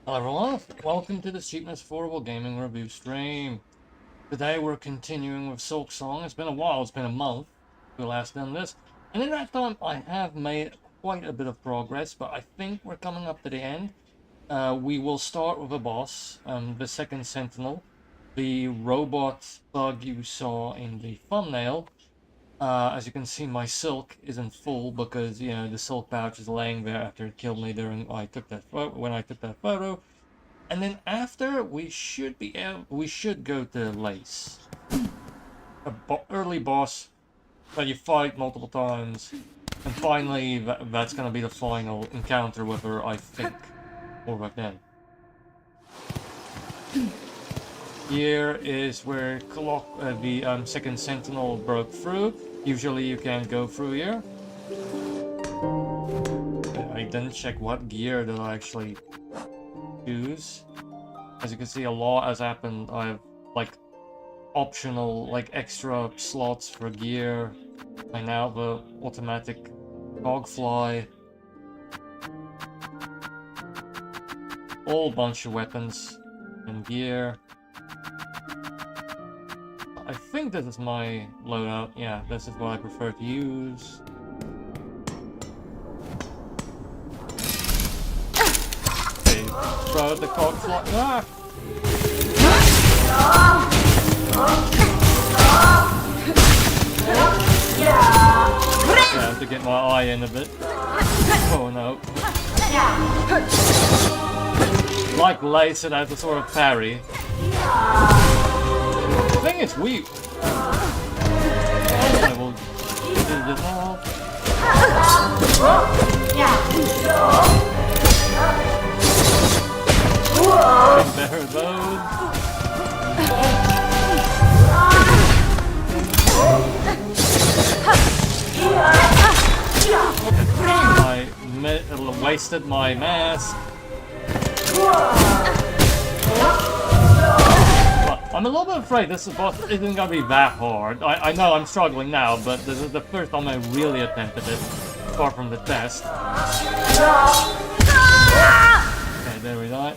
Hello everyone, welcome to the Cheapness Affordable Gaming Review stream. Today we're continuing with Silksong. It's been a while, it's been a month since we last done this. And in that time I have made quite a bit of progress, but I think we're coming up to the end. We will start with a boss, the Second Sentinel. The robot bug you saw in the thumbnail. As you can see, my silk isn't full because, you know, the silk pouch is laying there after it killed me when I took that photo. And then after, we should go to Lace. Early boss that you fight multiple times. And finally, that's gonna be the final encounter with her, I think. Or back then. Here is where the Second Sentinel broke through. Usually you can't go through here. I didn't check what gear that I actually choose. As you can see, a lot has happened. I have like optional, like extra slots for gear. I now have a automatic dogfly. Whole bunch of weapons and gear. I think this is my loadout. Yeah, this is what I prefer to use. Okay, throw the cog fly. Ah! Yeah, I have to get my eye in a bit. Oh no. Like Lace, it has a sort of parry. The thing is, I will do this now. Better those. I wasted my mask. I'm a little bit afraid this boss isn't gonna be that hard. I know I'm struggling now, but this is the first time I really attempted it, apart from the test. Okay, there we go.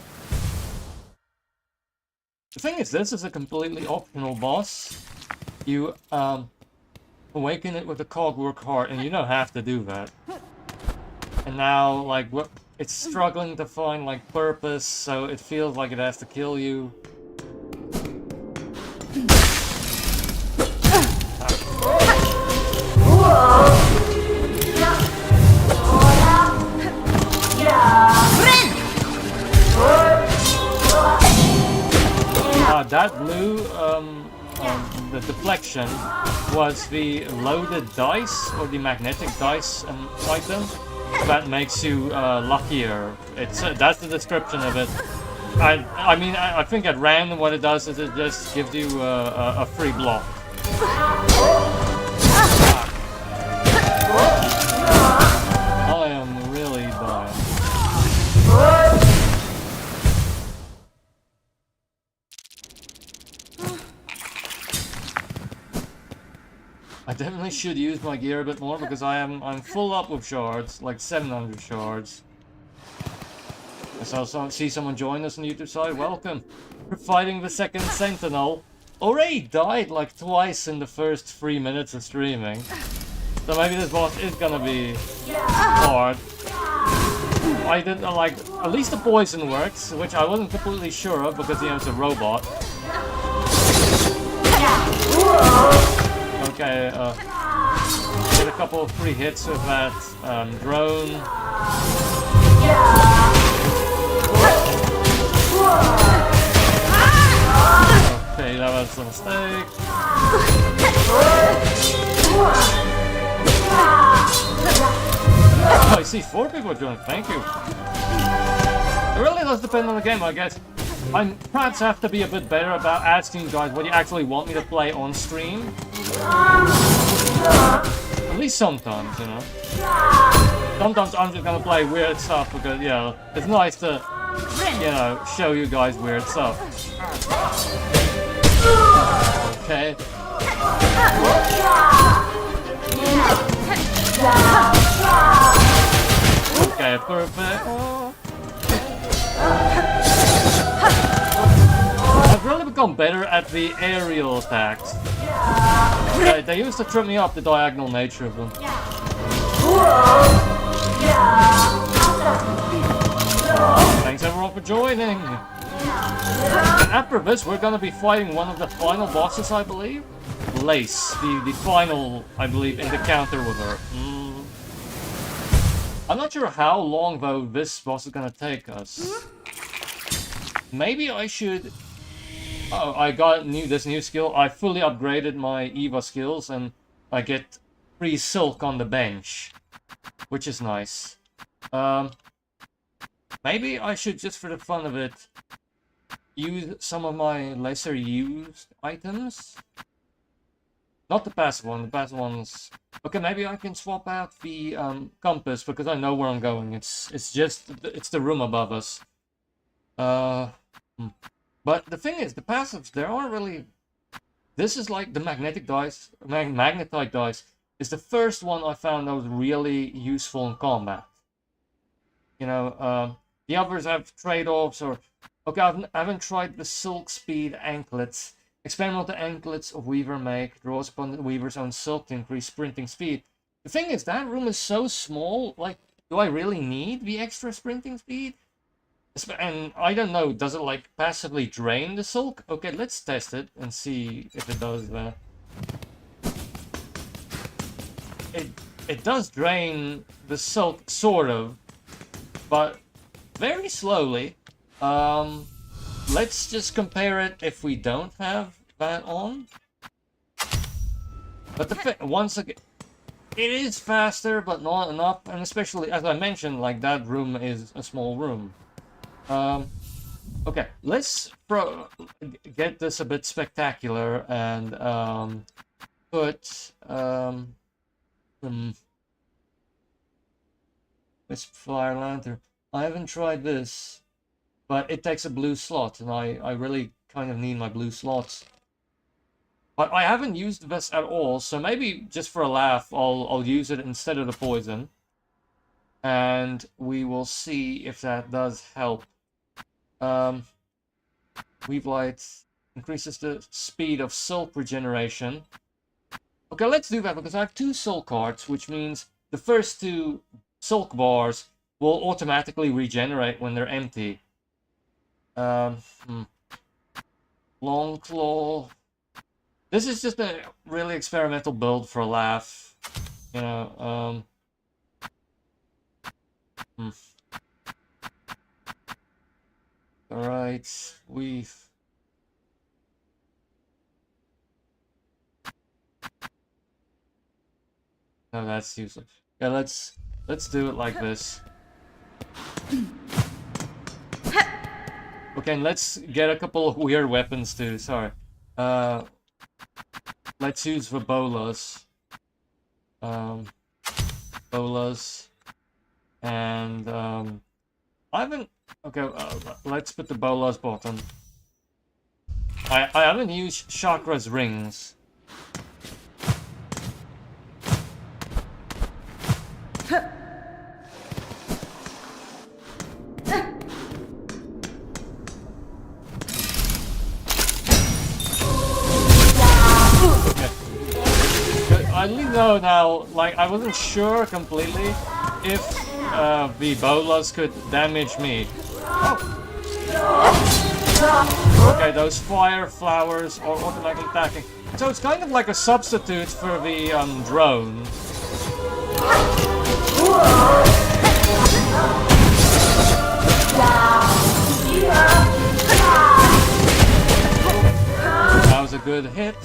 The thing is, this is a completely optional boss. You awaken it with the cogwork heart, and you don't have to do that. And now, like, it's struggling to find like purpose, so it feels like it has to kill you. That blue, the deflection was the loaded dice, or the magnetic dice item that makes you luckier. It's that's the description of it. I mean, I think at random what it does is it just gives you a free block. I am really dying. I definitely should use my gear a bit more because I'm full up with shards, like 700 shards. I saw see someone join us on the YouTube side. Welcome. We're fighting the Second Sentinel. Already died like twice in the first 3 minutes of streaming. So maybe this boss is gonna be hard. I didn't like, at least the poison works, which I wasn't completely sure of because, you know, it's a robot. Okay, get a couple of free hits with that drone. Okay, that was a mistake. Oh, I see 4 people joining. Thank you. It really does depend on the game, I guess. I perhaps have to be a bit better about asking you guys what you actually want me to play on stream. At least sometimes, you know. Sometimes I'm just gonna play weird stuff because, you know, it's nice to, you know, show you guys weird stuff. Okay. Okay, perfect. become better at the aerial attacks. They used to trip me up, the diagonal nature of them. Thanks everyone for joining! After this, we're gonna be fighting one of the final bosses, I believe? Lace, the final, I believe, encounter with her. I'm not sure how long, though, this boss is gonna take us. Maybe I should... Oh, I got this new skill. I fully upgraded my Eva skills, and I get free silk on the bench, which is nice. Maybe I should, just for the fun of it, use some of my lesser used items. Not the passive one. The passive one's... Okay, maybe I can swap out the compass, because I know where I'm going. It's the room above us. But the thing is, the passives, there aren't really... This is like the magnetic dice, magnetite dice, is the first one I found that was really useful in combat. You know, the others have trade-offs, or... Okay, I haven't tried the silk speed anklets. Experimental anklets of Weaver make, draws upon the Weaver's own silk to increase sprinting speed. The thing is, that room is so small, like, do I really need the extra sprinting speed? And I don't know, does it like passively drain the silk? Okay, let's test it and see if it does that. It does drain the silk, sort of, but very slowly. Let's just compare it if we don't have that on. But once again, it is faster, but not enough, and especially, as I mentioned, like, that room is a small room. Okay, let's get this a bit spectacular and put this fire lantern. I haven't tried this, but it takes a blue slot, and I really kind of need my blue slots. But I haven't used this at all, so maybe just for a laugh, I'll use it instead of the poison, and we will see if that does help. Weave Light increases the speed of silk regeneration. Okay, let's do that, because I have 2 silk hearts, which means the first 2 silk bars will automatically regenerate when they're empty. Long Claw. This is just a really experimental build for a laugh. You know, Alright, we've... No, that's useless. Yeah, let's do it like this. Okay, and let's get a couple of weird weapons too, sorry. Let's use the bolas. Bolas. And, I haven't... Okay, let's put the bolas bottom. I haven't used Chakra's rings. I only know now, like, I wasn't sure completely if the bolas could damage me. Oh. Okay, those fire flowers are automatically attacking. So it's kind of like a substitute for the drone. That was a good hit.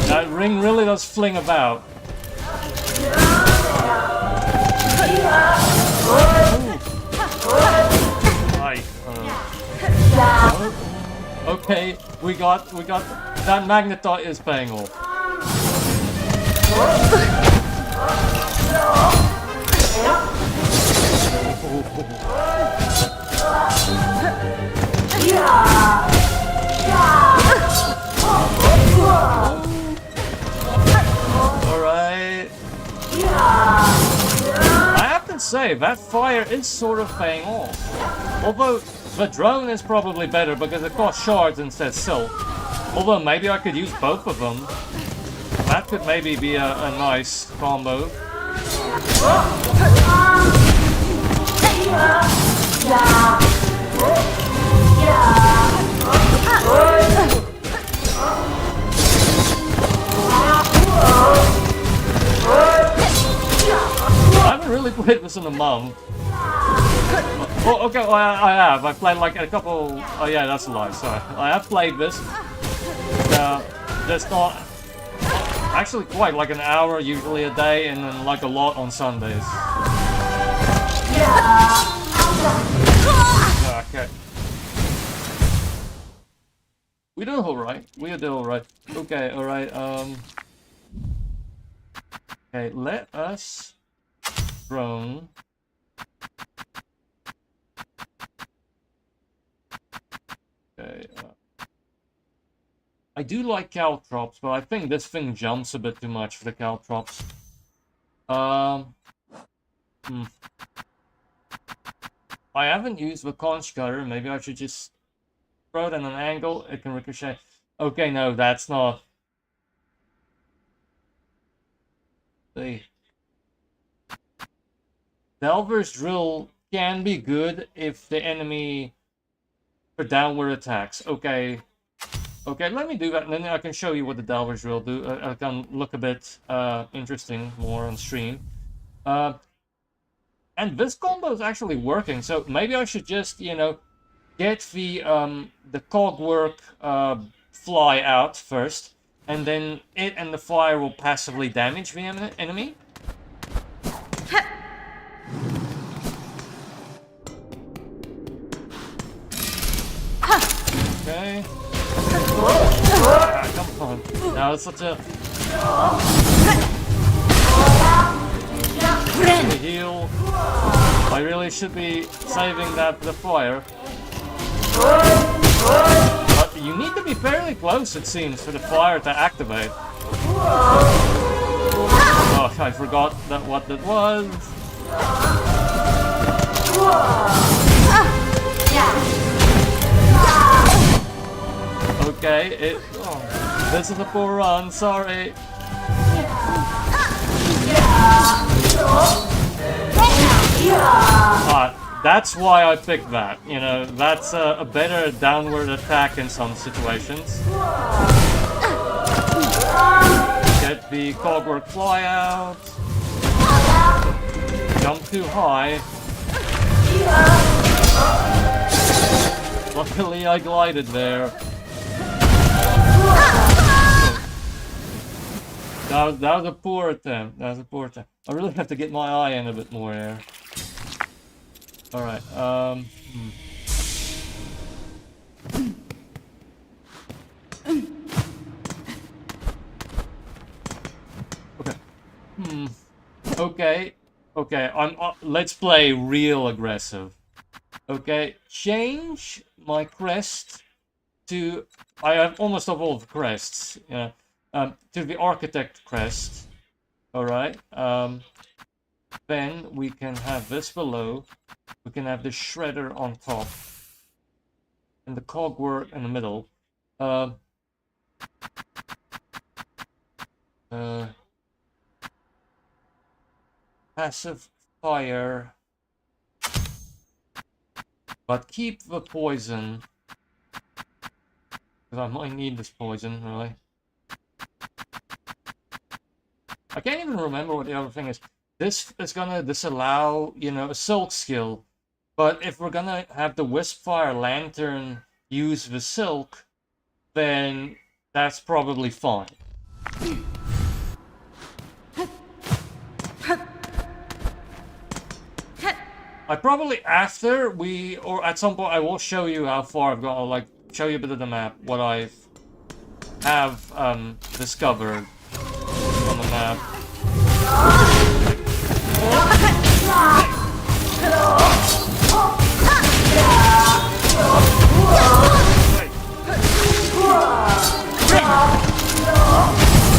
That ring really does fling about. Okay, we got that magnetite is paying off. okay, that fire is sort of paying off. Although, the drone is probably better because it costs shards instead of silk. Although, maybe I could use both of them. That could maybe be a nice combo. I haven't really played this in a month. Oh, okay, well, I have. I played like a couple... Oh yeah, that's a lie, sorry. I have played this. That's not... Actually quite, like an hour usually a day, and then like a lot on Sundays. Okay. We do alright. We do alright. Okay, alright, okay, let us... drone. Okay, I do like caltrops, but I think this thing jumps a bit too much for the caltrops. I haven't used the conch cutter. Maybe I should just throw it at an angle. It can ricochet. Okay, no, that's not. The Delver's drill can be good if the enemy for downward attacks. Okay. Okay, let me do that, and then I can show you what the Delver's drill do. I can look a bit interesting more on stream. And this combo is actually working, so maybe I should just, you know, get the cogwork fly out first, and then it and the fire will passively damage the enemy. Okay. Ah, come on. Now it's such a... heal. I really should be saving that for the fire. But you need to be fairly close, it seems, for the fire to activate. Oh, I forgot what that was. Okay, this is a poor run, sorry. That's why I picked that. You know, that's a better downward attack in some situations. Get the cogwork fly out. Jump too high. Luckily I glided there. That was a poor attempt. That was a poor attempt. I really have to get my eye in a bit more here. Alright, Okay. Okay, let's play real aggressive. Okay, change my crest to... I have almost all the crests, yeah. To the architect crest. Alright, then we can have this below. We can have the shredder on top. And the cogwork in the middle. Passive fire. But keep the poison. Because I might need this poison, really. I can't even remember what the other thing is. This is gonna disallow, you know, a silk skill. But if we're gonna have the Wispfire Lantern use the silk, then that's probably fine. I probably after or at some point I will show you how far I've got. I'll like show you a bit of the map, what I have discovered on the map.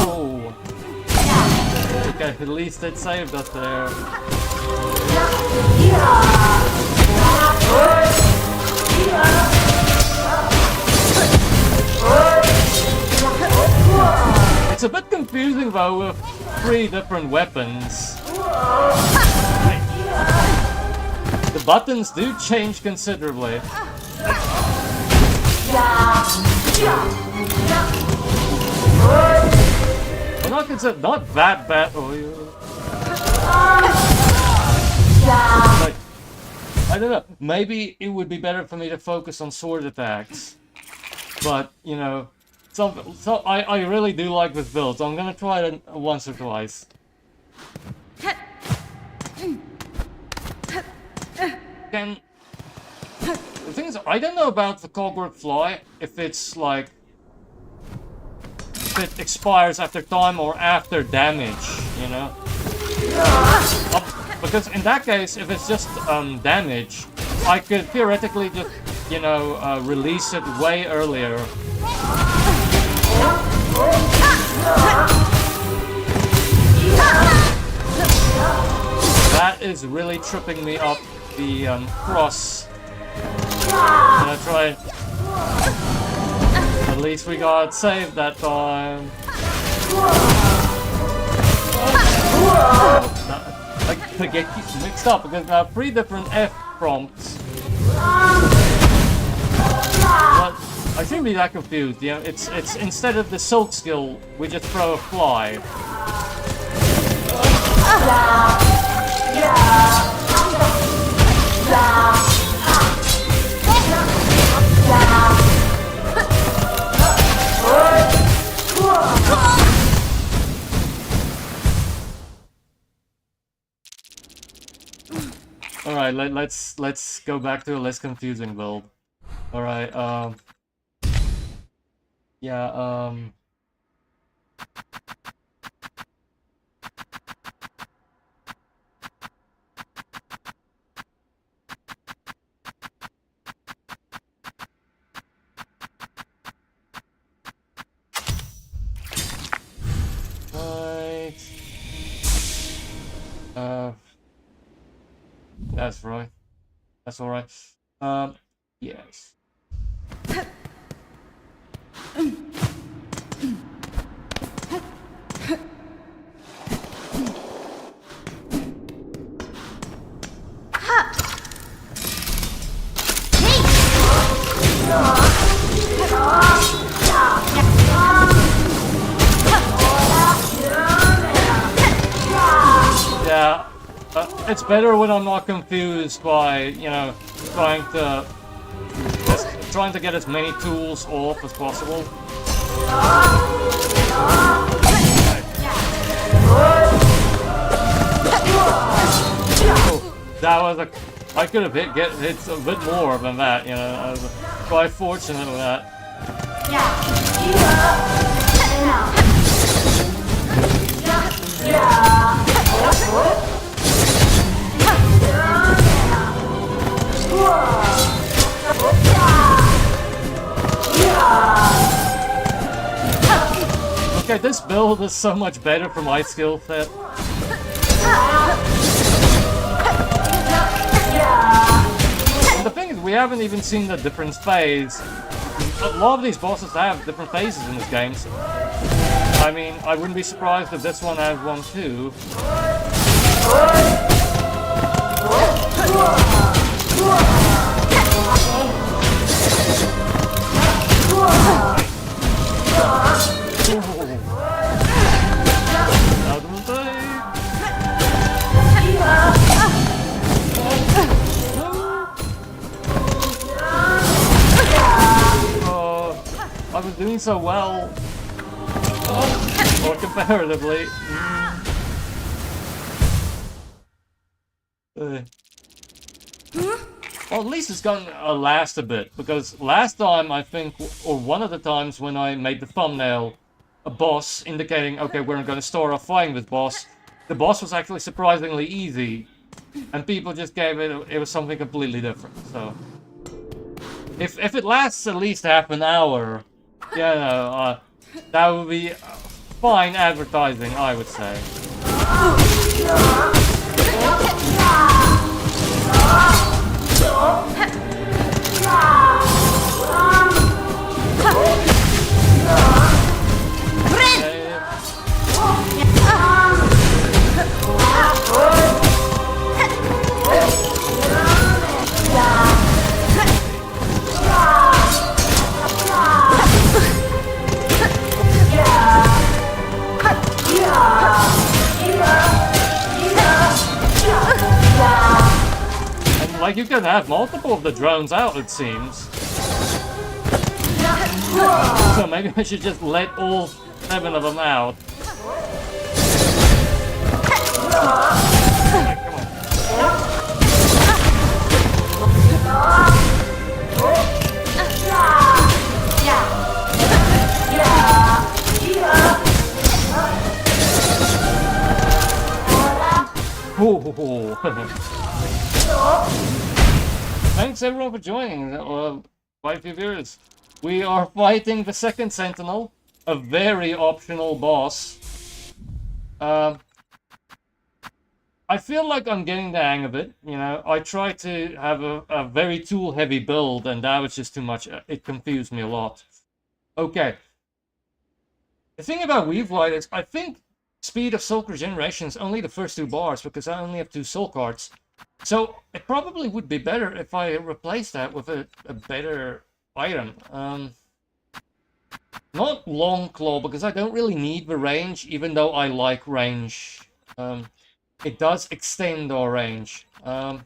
Oh. Okay, at least it saved us there. It's a bit confusing though with 3 different weapons. The buttons do change considerably. Well, not that bad. Oh, like, I don't know. Maybe it would be better for me to focus on sword attacks. But you know, so I really do like this build. So I'm gonna try it once or twice. The thing is, I don't know about the Cogwork Fly, if it's like, if it expires after time or after damage, you know? Because in that case, if it's just damage, I could theoretically just, you know, release it way earlier. That is really tripping me up, the cross. Gonna try. At least we got saved that time. I get mixed up because I have 3 different F prompts. But I shouldn't be that confused. You know, it's instead of the Silk skill, we just throw a fly. All right, let's go back to a less confusing build. All right, yeah, right. That's right. That's all right. Yes. Yeah. It's better when I'm not confused by, you know, trying to get as many tools off as possible. Oh, that was I could have hit a bit more than that, you know. I was quite fortunate with that. Okay, this build is so much better for my skill set. And the thing is, we haven't even seen the different phase. A lot of these bosses have different phases in this game. So, I mean, I wouldn't be surprised if this one has one too. I was doing so well, or comparatively. Well, at least it's gonna last a bit, because last time I think, or one of the times when I made the thumbnail, a boss indicating, okay, we're going to start off fighting this boss, the boss was actually surprisingly easy, and people just gave it was something completely different. So, if it lasts at least half an hour, yeah, no, that would be fine advertising, I would say. Like, you can have multiple of the drones out, it seems. So maybe I should just let all 7 of them out. Thanks everyone for joining. Quite a few viewers. We are fighting the Second Sentinel, a very optional boss. I feel like I'm getting the hang of it. You know, I try to have a very tool-heavy build, and that was just too much. It confused me a lot. Okay. The thing about Weave Light is, I think speed of soul regeneration is only the first 2 bars, because I only have 2 soul cards. So it probably would be better if I replace that with a better item. Not Long Claw, because I don't really need the range, even though I like range. It does extend our range. I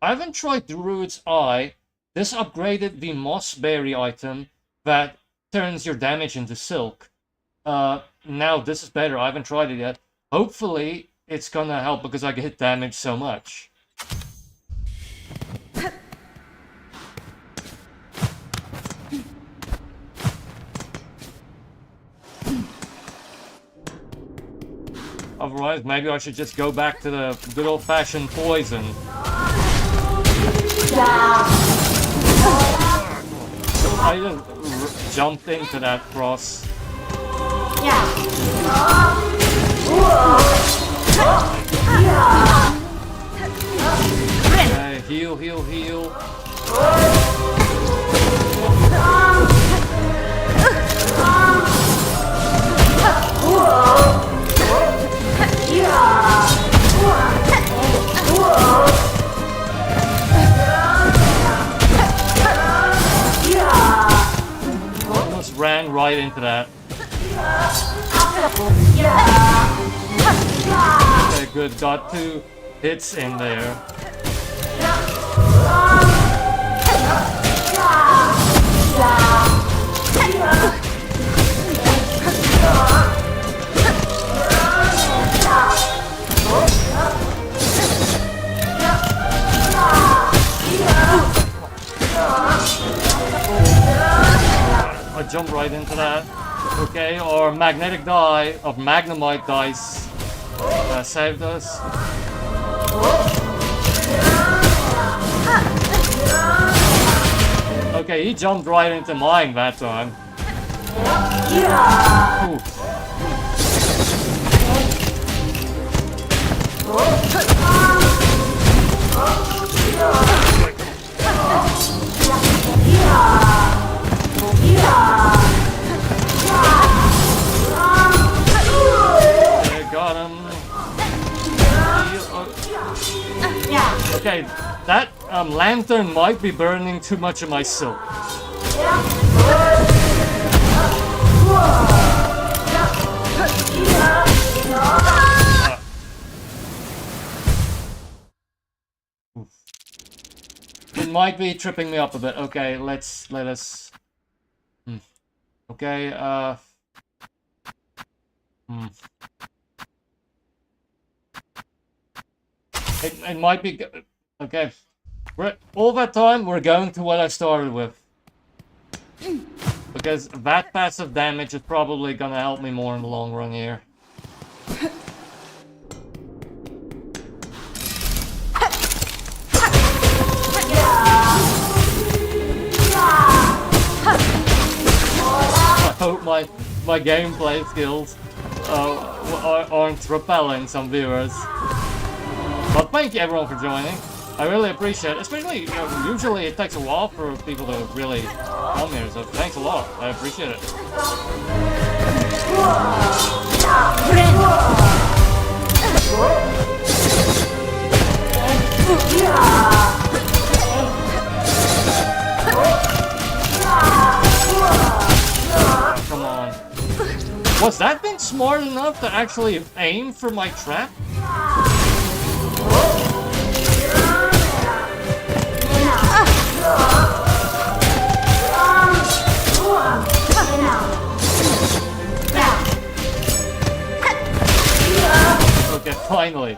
haven't tried Druid's Eye. This upgraded the Mossberry item that turns your damage into silk. Now this is better. I haven't tried it yet. Hopefully it's gonna help, because I get damaged so much. Otherwise, maybe I should just go back to the good old-fashioned poison. I just jumped into that cross. Okay, heal, heal, heal. Almost ran right into that. Okay, good. Got 2 hits in there. I jumped right into that. Okay, our magnetic die of Magnemite dice saved us. Okay, he jumped right into mine that time. Ooh. Okay, got him. Okay, that lantern might be burning too much of my silk. It might be tripping me up a bit. Okay, let us. Okay, It might be okay. All that time we're going to what I started with, because that passive damage is probably gonna help me more in the long run here. I hope my gameplay skills aren't repelling some viewers. But thank you everyone for joining. I really appreciate it. Especially, you know, usually it takes a while for people to really come here, so thanks a lot. I appreciate it. Oh, come on. Was that thing smart enough to actually aim for my trap? Okay, finally.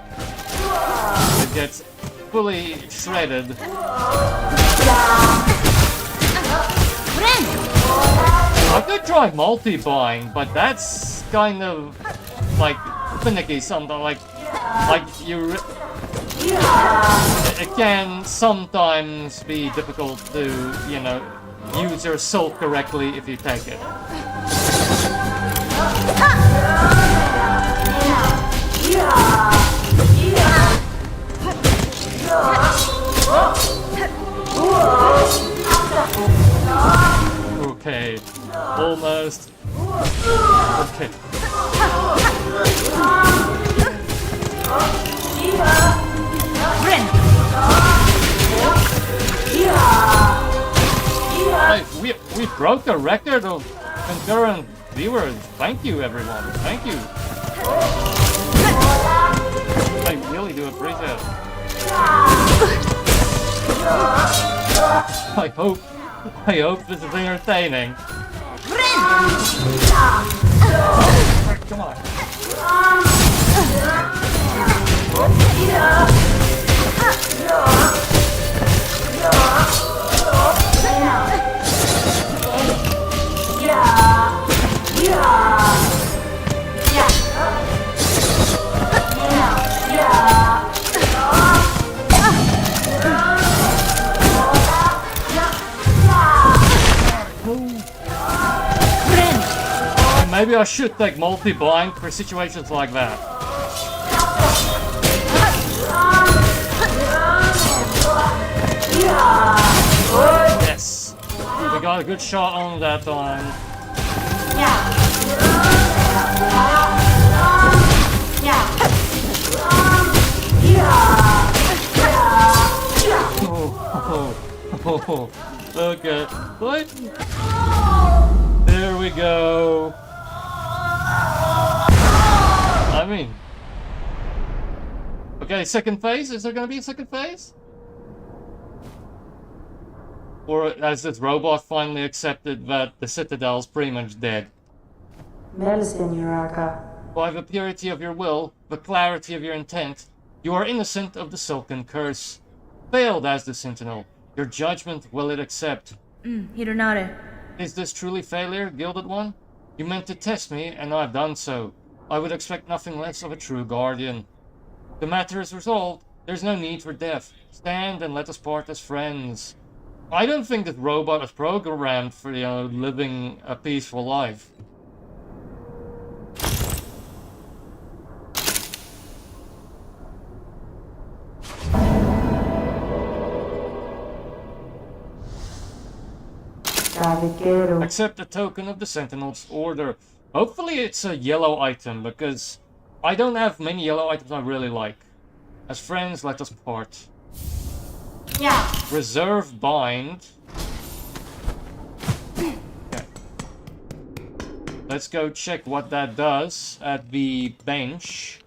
It gets fully shredded. I could try multi-buying, but that's kind of like finicky sometimes. Like you. It can sometimes be difficult to, you know, use your soul correctly if you take it. Okay, almost. Okay. Hey, we broke the record of concurrent viewers. Thank you, everyone. Thank you. I really do appreciate it. I hope this is entertaining. Come on. Maybe I should take multi-blind for situations like that. Yes, we got a good shot on that one. Oh, okay. What? There we go. I mean, okay, second phase? Is there gonna be a second phase? Or has this robot finally accepted that the Citadel's pretty much dead? Medicine, Uraka. By the purity of your will, the clarity of your intent, you are innocent of the Silken curse. Failed as the Sentinel, your judgment will it accept. Hironare. Is this truly failure, Gilded One? You meant to test me, and I've done so. I would expect nothing less of a true guardian. The matter is resolved. There's no need for death. Stand and let us part as friends. I don't think this robot is programmed for, you know, living a peaceful life. Accept a token of the Sentinel's order. Hopefully it's a yellow item, because I don't have many yellow items I really like. As friends, let us part. Yeah. Reserve bind. Okay. Let's go check what that does at the bench.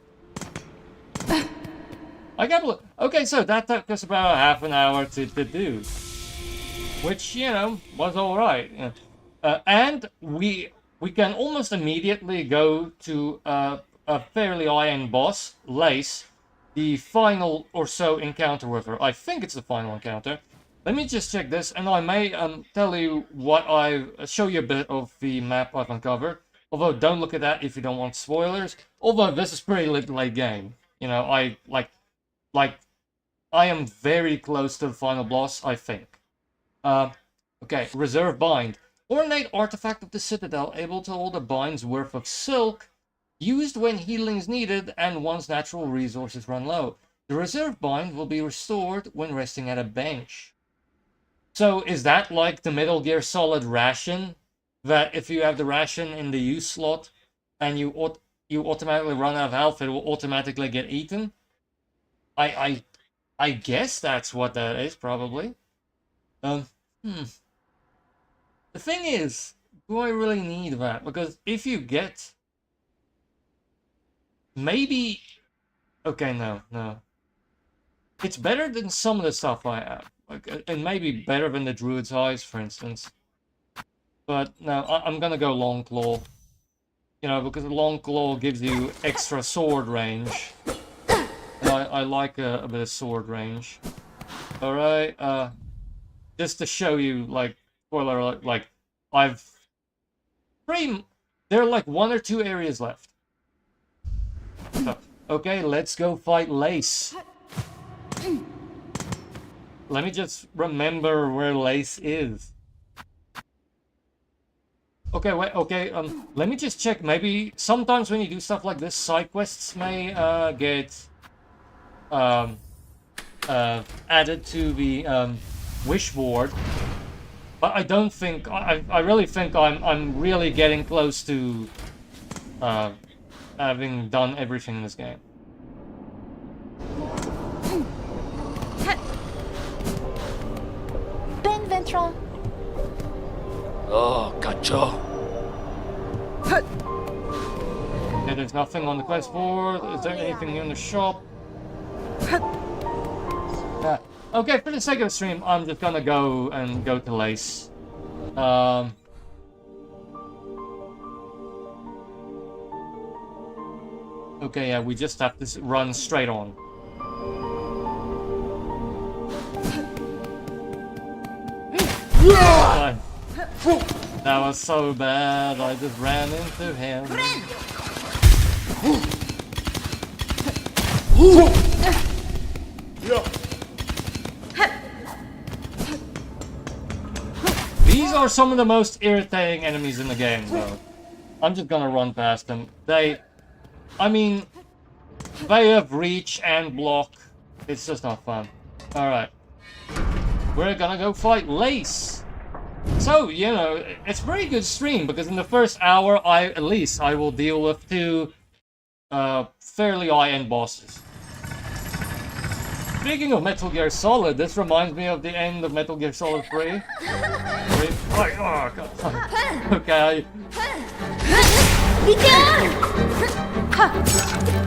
I got a look. Okay, so that took us about half an hour to do. Which, you know, was alright. And we can almost immediately go to a fairly high-end boss, Lace, the final or so encounter with her. I think it's the final encounter. Let me just check this, and I may tell you what show you a bit of the map I've uncovered. Although, don't look at that if you don't want spoilers. Although, this is pretty late game. You know, I am very close to the final boss, I think. Okay, Reserve Bind. Ornate artifact of the Citadel, able to hold a bind's worth of silk. Used when healing is needed and once natural resources run low. The reserve bind will be restored when resting at a bench. So is that like the Metal Gear Solid ration? That if you have the ration in the use slot and you automatically run out of health, it will automatically get eaten? I guess that's what that is, probably. The thing is, do I really need that? Because if you get... Maybe... Okay, no. It's better than some of the stuff I have. Like, and maybe better than the Druid's Eyes, for instance. But no, I'm gonna go Long Claw. You know, because the Long Claw gives you extra sword range. And I like a bit of sword range. Alright, just to show you, like, spoiler alert, like, I've... There are like 1 or 2 areas left. So, okay, let's go fight Lace. Let me just remember where Lace is. Okay, wait, okay, let me just check. Maybe sometimes when you do stuff like this, side quests may get added to the wish board. But I don't think I really think I'm really getting close to having done everything in this game. Ben Ventron. Oh, gotcha. Okay, there's nothing on the quest board. Is there anything in the shop? Yeah. Okay, for the sake of the stream, I'm just gonna go to Lace. Okay, yeah, we just have to run straight on. That was so bad, I just ran into him. These are some of the most irritating enemies in the game, though. I'm just gonna run past them. I mean, they have reach and block. It's just not fun. Alright. We're gonna go fight Lace. So, you know, it's a very good stream, because in the first hour, at least, I will deal with 2 fairly high-end bosses. Speaking of Metal Gear Solid, this reminds me of the end of Metal Gear Solid 3. Oh, God. Okay.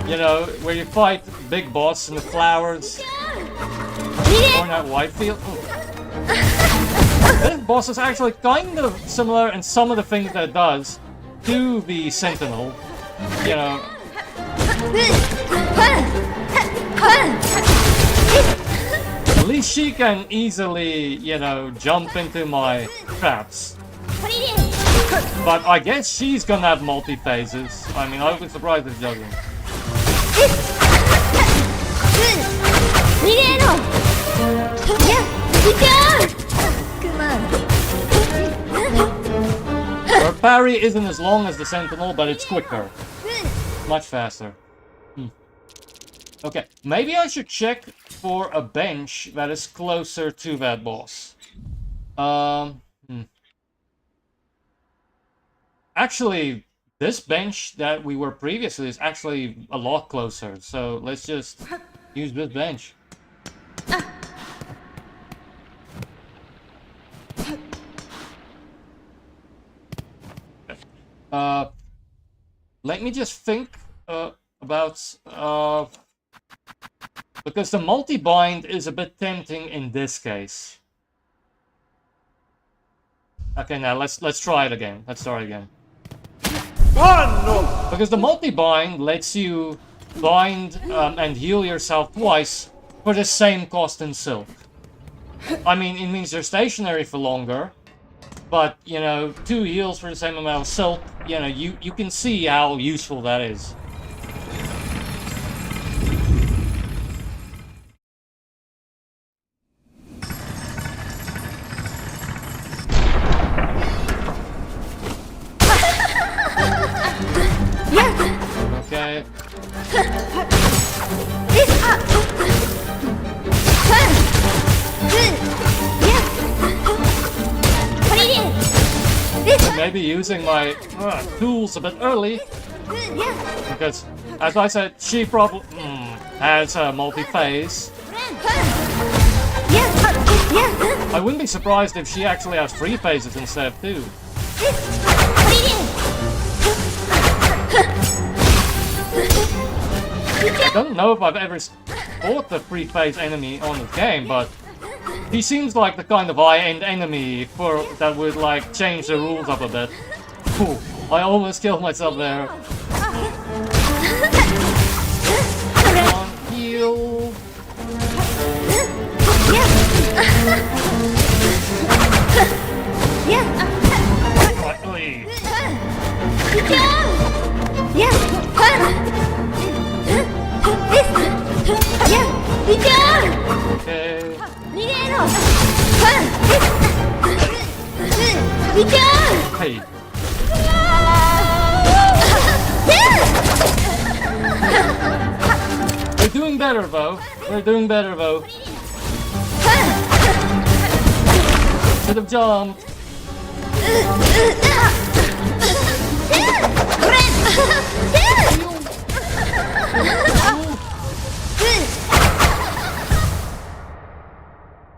You know, where you fight big boss in the flowers. Or that white field. This boss is actually kind of similar in some of the things that it does to the Sentinel. You know. At least she can easily, you know, jump into my traps. But I guess she's gonna have multi-phases. I mean, I would be surprised if she doesn't. Her parry isn't as long as the Sentinel, but it's quicker. Much faster. Okay, maybe I should check for a bench that is closer to that boss. Actually, this bench that we were previously is actually a lot closer. So let's just use this bench. Let me just think about because the multi-bind is a bit tempting in this case. Okay, now let's try it again. Let's start again. Because the multi-bind lets you bind and heal yourself twice for the same cost in silk. I mean, it means you're stationary for longer, but, you know, 2 heals for the same amount of silk, you know, you can see how useful that is. Maybe using my tools a bit early, because as I said, she probably has a multi-phase. I wouldn't be surprised if she actually has 3 phases instead too. I don't know if I've ever fought the 3-phase enemy on the game, but he seems like the kind of high-end enemy that would like change the rules up a bit. Ooh, I almost killed myself there. Come on, heal. Okay. Hey. We're doing better, though. We're doing better, though. Should have jumped.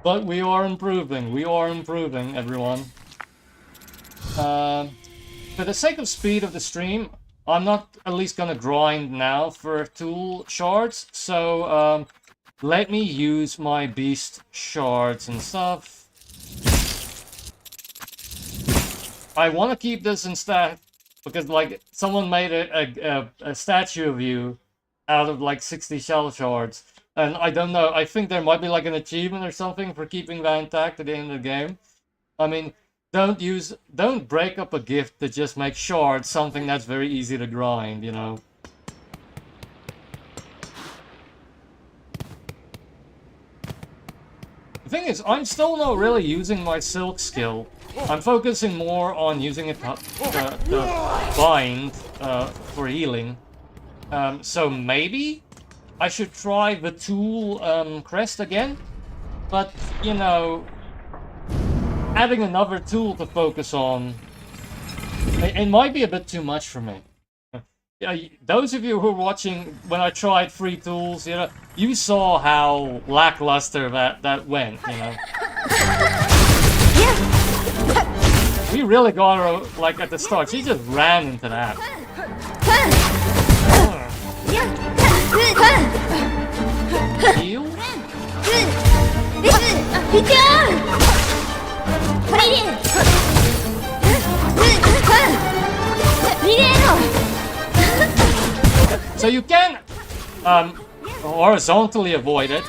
But we are improving, everyone. For the sake of speed of the stream, I'm not at least gonna grind now for tool shards, so let me use my beast shards and stuff. I want to keep this instead because like someone made a statue of you out of like 60 shell shards. And I don't know, I think there might be like an achievement or something for keeping that intact at the end of the game. I mean, don't break up a gift to just make shards something that's very easy to grind, you know. The thing is, I'm still not really using my silk skill. I'm focusing more on using it to bind for healing. So maybe I should try the tool crest again, but you know, adding another tool to focus on, it might be a bit too much for me. Yeah, those of you who are watching when I tried 3 tools, you know, you saw how lackluster that went, you know. We really got her like at the start. She just ran into that. Heal? So you can horizontally avoid it.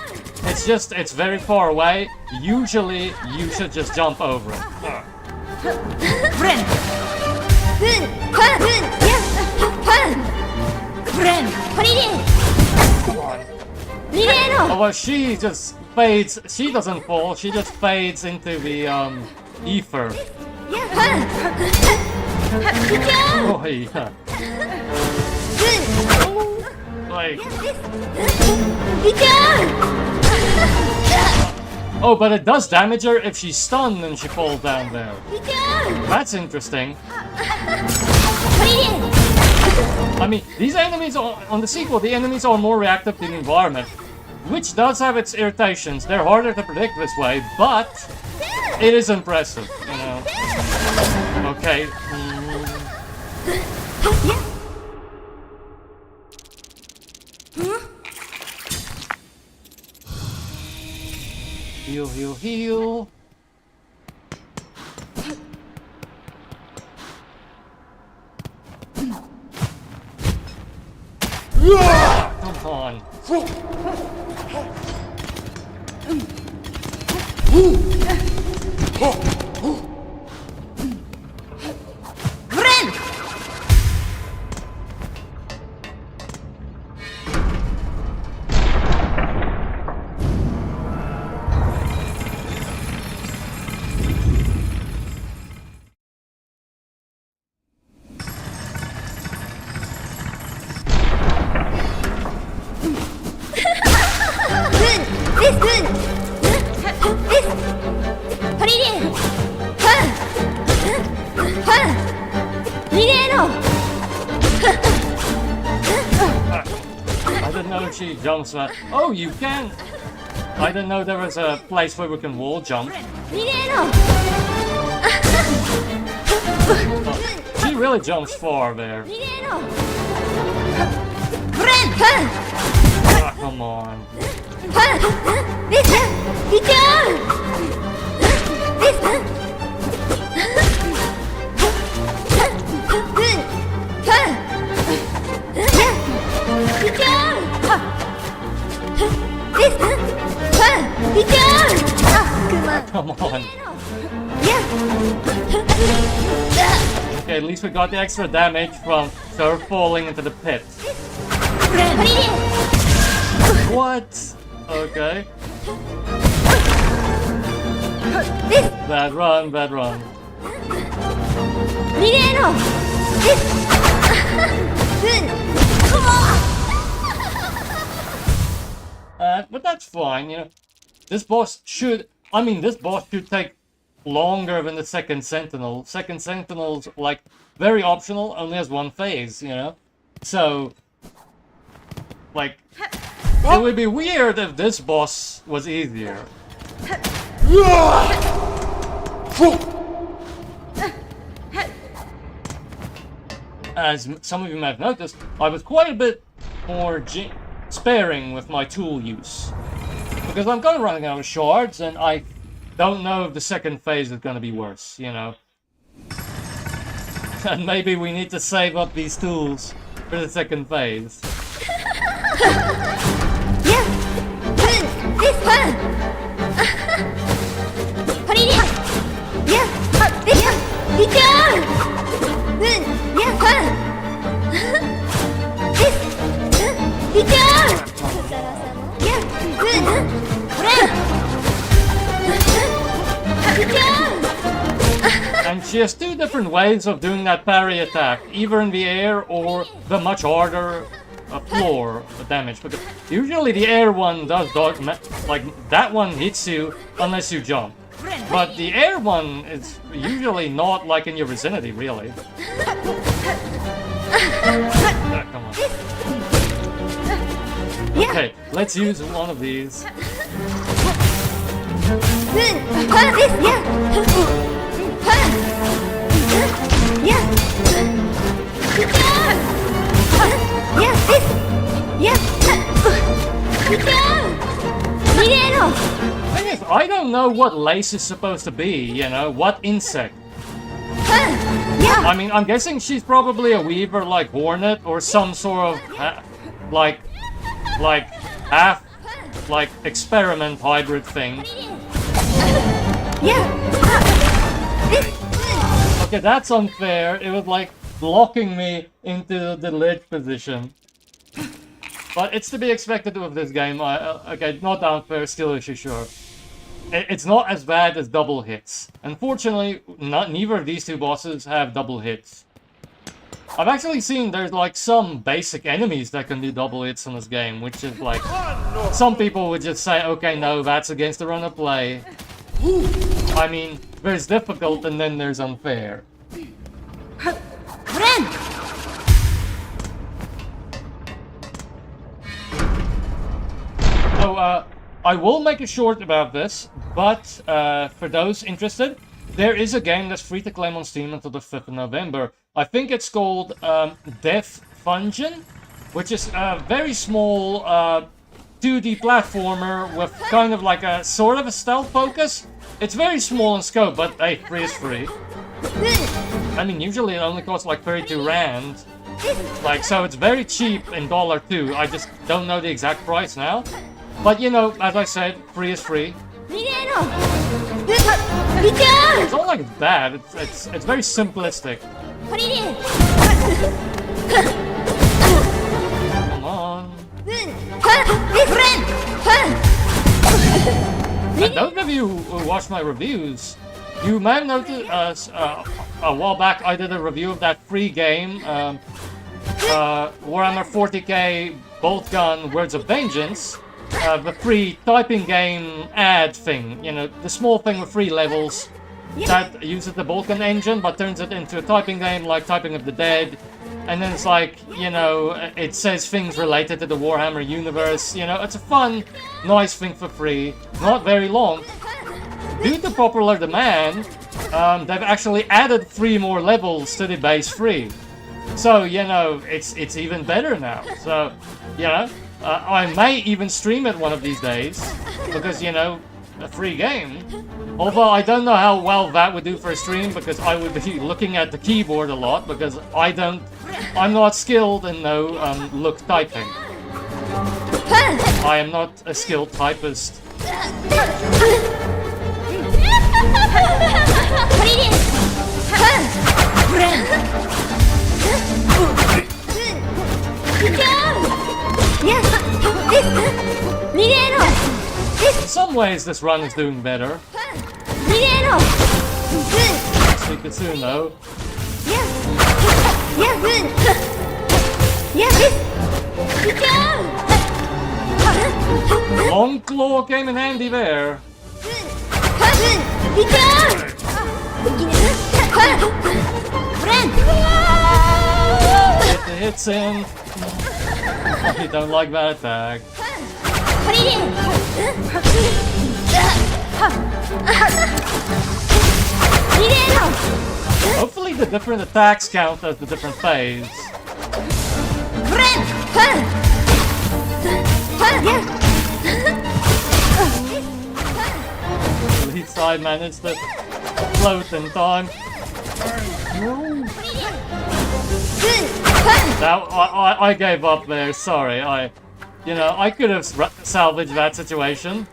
It's just, it's very far away. Usually, you should just jump over it. Although she just fades, she doesn't fall, she just fades into the ether. Oh yeah. Like. Oh, but it does damage her if she's stunned and she falls down there. That's interesting. I mean, these enemies on the sequel, the enemies are more reactive to the environment, which does have its irritations. They're harder to predict this way, but it is impressive, you know. Okay. Heal, heal, heal. Come on. I didn't know she jumps that. Oh, you can! I didn't know there was a place where we can wall jump. Oh, she really jumps far there. Ah, come on. Come on. Okay, at least we got the extra damage from her falling into the pit. What? Okay. Bad run, bad run. But that's fine, you know. This boss should take longer than the Second Sentinel. Second Sentinel's, like, very optional, only has one phase, you know? So, like, it would be weird if this boss was easier. As some of you might have noticed, I was quite a bit more sparing with my tool use. Because I'm kind of running out of shards, and I don't know if the second phase is going to be worse, you know. And maybe we need to save up these tools for the second phase. And she has two different ways of doing that parry attack, either in the air or the much harder floor damage. Because usually the air one does dodge, like that one hits you unless you jump. But the air one is usually not like in your vicinity, really. Come on. Okay, let's use one of these. I don't know what lace is supposed to be, you know, what insect. I mean, I'm guessing she's probably a weaver like Hornet or some sort of half experiment hybrid thing. Okay, that's unfair. It was like blocking me into the ledge position. But it's to be expected with this game. Okay, not unfair, still issue, sure. It's not as bad as double hits. Unfortunately, neither of these two bosses have double hits. I've actually seen there's like some basic enemies that can do double hits in this game, which is like... Some people would just say, okay, no, that's against the run of play. I mean, there's difficult and then there's unfair. So, I will make a short about this, but for those interested, there is a game that's free to claim on Steam until the 5th of November. I think it's called Death Fungeon, which is a very small 2D platformer with kind of like a sort of a stealth focus. It's very small in scope, but hey, free is free. I mean, usually it only costs like 32 rand. Like, so it's very cheap in $2. I just don't know the exact price now. But you know, as I said, free is free. It's not like it's bad, it's very simplistic. Come on. And those of you who watch my reviews, you may have noticed a while back I did a review of that free game, Warhammer 40k Bolt Gun Words of Vengeance. The free typing game ad thing, you know, the small thing with 3 levels, that uses the Vulkan engine but turns it into a typing game like Typing of the Dead. And then it's like, you know, it says things related to the Warhammer universe. You know, it's a fun, nice thing for free. Not very long. Due to popular demand, they've actually added 3 more levels to the base free. So, you know, it's even better now. So, you know, I may even stream it one of these days. Because, you know, a free game. Although I don't know how well that would do for a stream, because I would be looking at the keyboard a lot, because I'm not skilled in look typing. I am not a skilled typist. In some ways, this run is doing better. Sleep it soon, though. Long claw came in handy there. Get the hits in. You don't like that attack. Hopefully the different attacks count as the different phase. At least I managed to float in time. Now, I gave up there, sorry. You know, I could have salvaged that situation.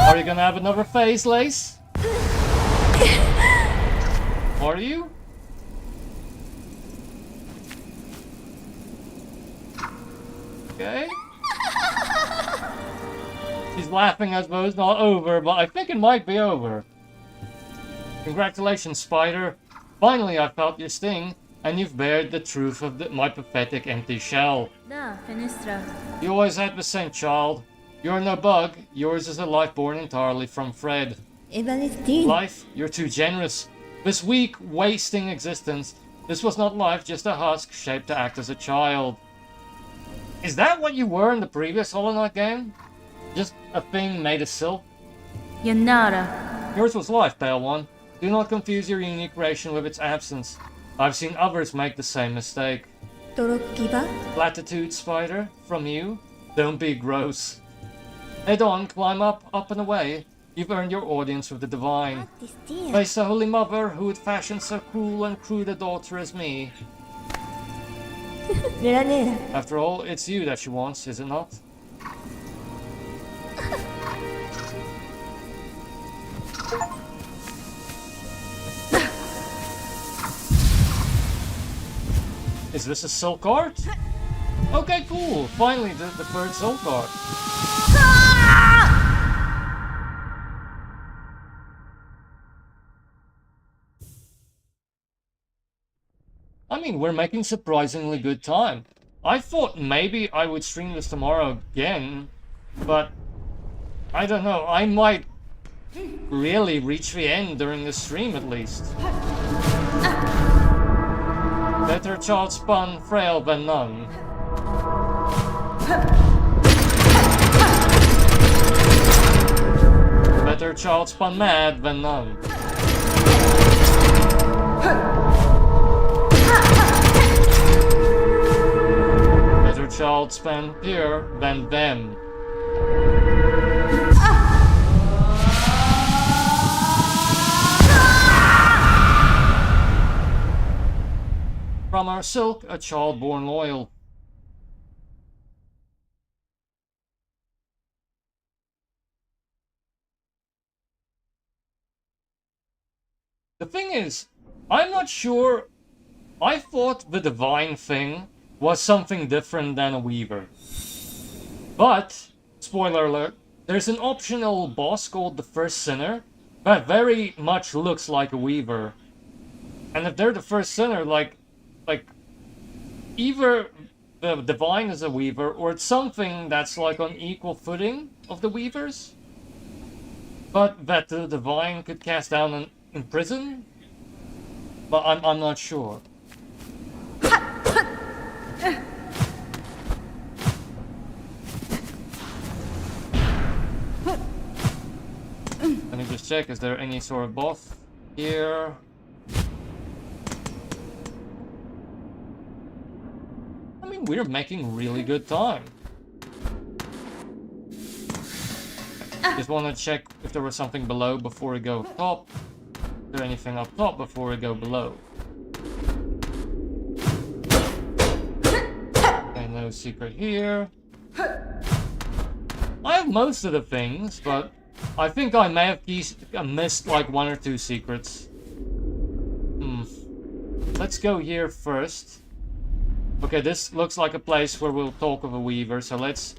Are you gonna have another phase, Lace? Are you? Okay. She's laughing, I suppose, not over, but I think it might be over. Congratulations, Spider. Finally, I felt your sting, and you've bared the truth of my pathetic empty shell. Da, Fenestra. You always had the same child. You're no bug. Yours is a life born entirely from Fred. Life, you're too generous. This weak, wasting existence. This was not life, just a husk shaped to act as a child. Is that what you were in the previous Hollow Knight game? Just a thing made of silk? Yanara. Yours was life, Pale One. Do not confuse your unique creation with its absence. I've seen others make the same mistake. Platitude, Spider, from you? Don't be gross. Head on, climb up and away. You've earned your audience with the divine. Face the Holy Mother, who would fashion so cruel and crude a daughter as me. After all, it's you that she wants, is it not? Is this a soul card? Okay, cool. Finally, the third soul card. I mean, we're making surprisingly good time. I thought maybe I would stream this tomorrow again, but I don't know. I might really reach the end during the stream at least. Better child spun frail than none. Better child spun mad than none. Better child spun pure than them. From our silk, a child born loyal. The thing is, I'm not sure. I thought the divine thing was something different than a weaver. But, spoiler alert, there's an optional boss called the First Sinner that very much looks like a weaver. And if they're the first sinner, like either the divine is a weaver, or it's something that's like on equal footing of the weavers, but that the divine could cast down and imprison. But I'm not sure. Let me just check, is there any sort of boss here? I mean, we're making really good time. Just want to check if there was something below before we go up top. Is there anything up top before we go below? Okay, no secret here. I have most of the things, but I think I may have missed like 1 or 2 secrets. Let's go here first. Okay, this looks like a place where we'll talk of a weaver, so let's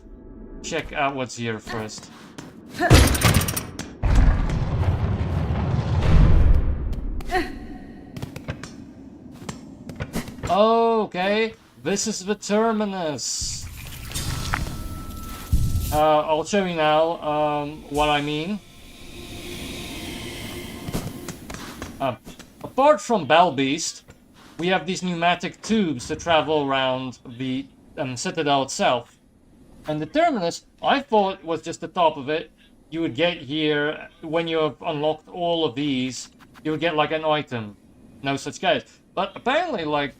check out what's here first. Okay, this is the terminus. I'll show you now what I mean. Apart from Bell Beast, we have these pneumatic tubes to travel around the citadel itself. And the terminus, I thought was just the top of it. You would get here, when you have unlocked all of these, you would get like an item. No such case. But apparently, like,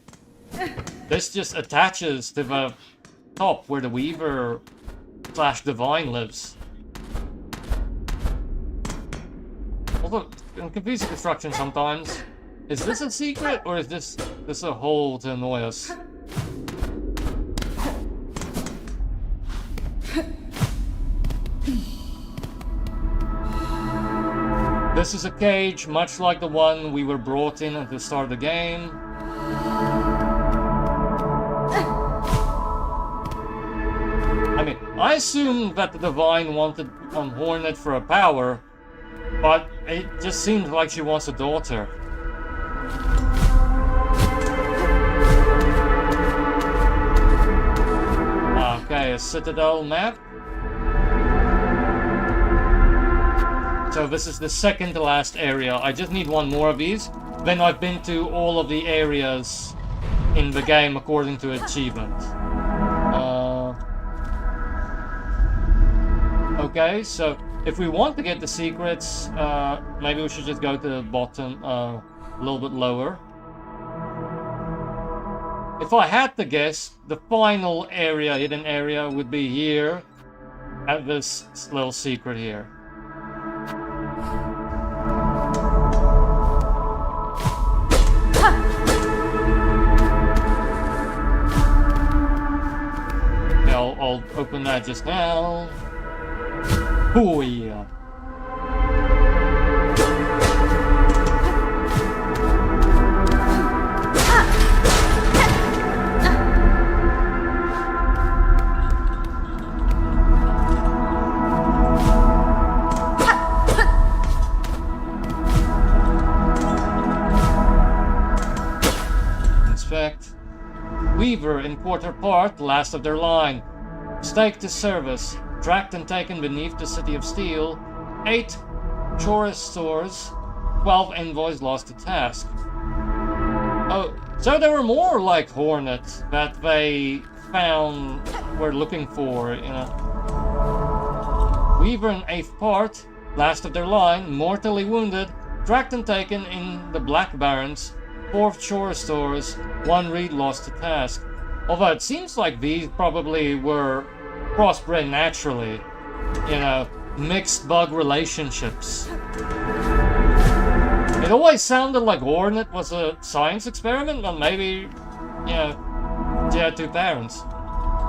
this just attaches to the top where the Weaver / Divine lives. Although, confusing construction sometimes. Is this a secret, or is this a hole to annoy us? This is a cage, much like the one we were brought in at the start of the game. I mean, I assumed that the Divine wanted Hornet for a power, but it just seems like she wants a daughter. Okay, a Citadel map. So this is the second to last area. I just need one more of these. Then I've been to all of the areas in the game according to achievement. Okay, so if we want to get the secrets, maybe we should just go to the bottom, a little bit lower. If I had to guess, the final area, hidden area, would be here, at this little secret here. Okay, I'll open that just now. Oh yeah. Inspect. Weaver in quarter part, last of their line. Staked to service. Tracked and taken beneath the City of Steel. 8 tourist stores. 12 envoys lost to task. Oh, so there were more like Hornet that they found, were looking for, you know. Weaver in 8th part, last of their line, mortally wounded, tracked and taken in the Black Barrens. 4 chore stores, 1 reed lost to task. Although it seems like these probably were crossbred naturally, you know, mixed bug relationships. It always sounded like Hornet was a science experiment, but maybe, you know, she had 2 parents.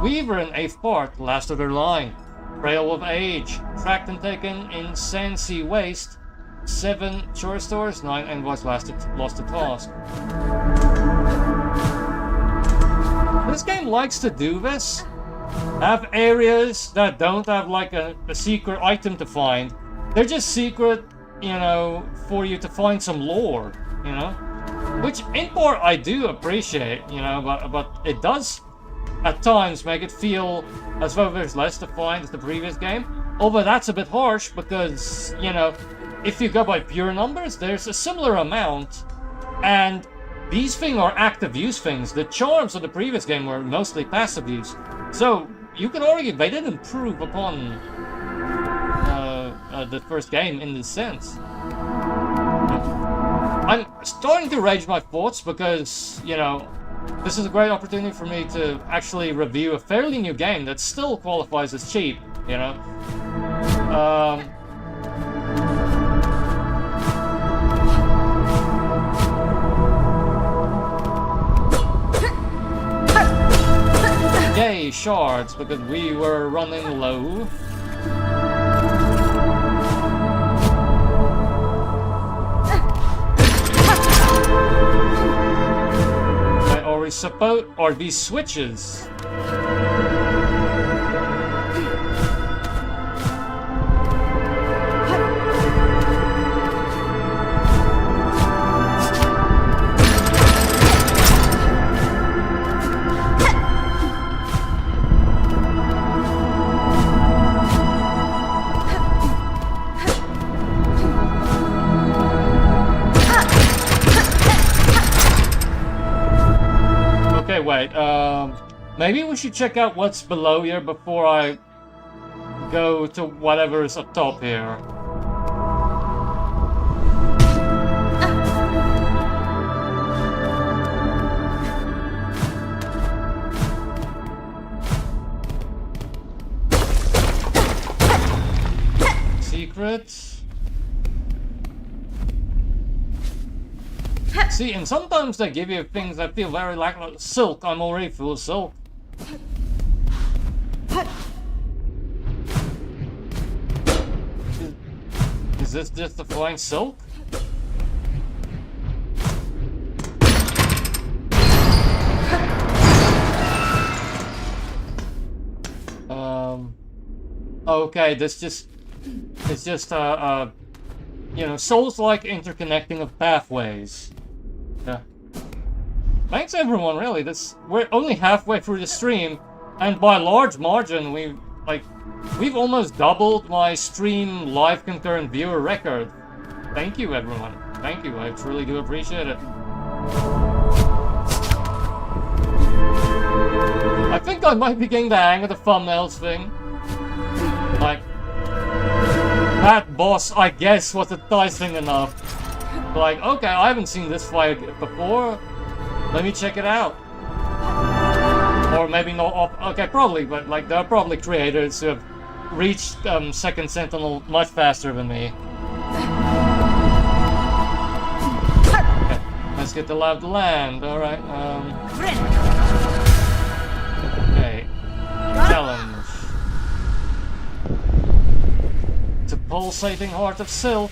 Weaver in 8th part, last of their line. Frail of age, tracked and taken in Sandsea Waste. 7 chore stores, 9 envoys lost to task. This game likes to do this. Have areas that don't have like a secret item to find. They're just secret, you know, for you to find some lore, you know? Which, in part, I do appreciate, you know, but it does, at times, make it feel as though there's less to find as the previous game. Although that's a bit harsh, because, you know, if you go by pure numbers, there's a similar amount, and these things are active use things. The charms of the previous game were mostly passive use. So, you can argue they did improve upon the first game in this sense. I'm starting to rage my thoughts because, you know, this is a great opportunity for me to actually review a fairly new game that still qualifies as cheap, you know. Yay, shards, because we were running low. Are these switches? Wait, maybe we should check out what's below here before I go to whatever is up top here. Secrets. See, and sometimes they give you things that feel very like silk. I'm already full of silk. Is this just the flying silk? Okay, it's just you know, Souls-like interconnecting of pathways. Yeah. Thanks everyone, really. We're only halfway through the stream, and by a large margin, we've almost doubled my stream live concurrent viewer record. Thank you, everyone. Thank you. I truly do appreciate it. I think I might be getting the hang of the thumbnails thing. Like, that boss, I guess, was enticing enough. Like, okay, I haven't seen this fight before. Let me check it out. Or maybe not. Okay, probably, but like there are probably creators who have reached Second Sentinel much faster than me. Okay, let's get the lay of the land. All right. Okay. Challenge. The pulsating heart of silk.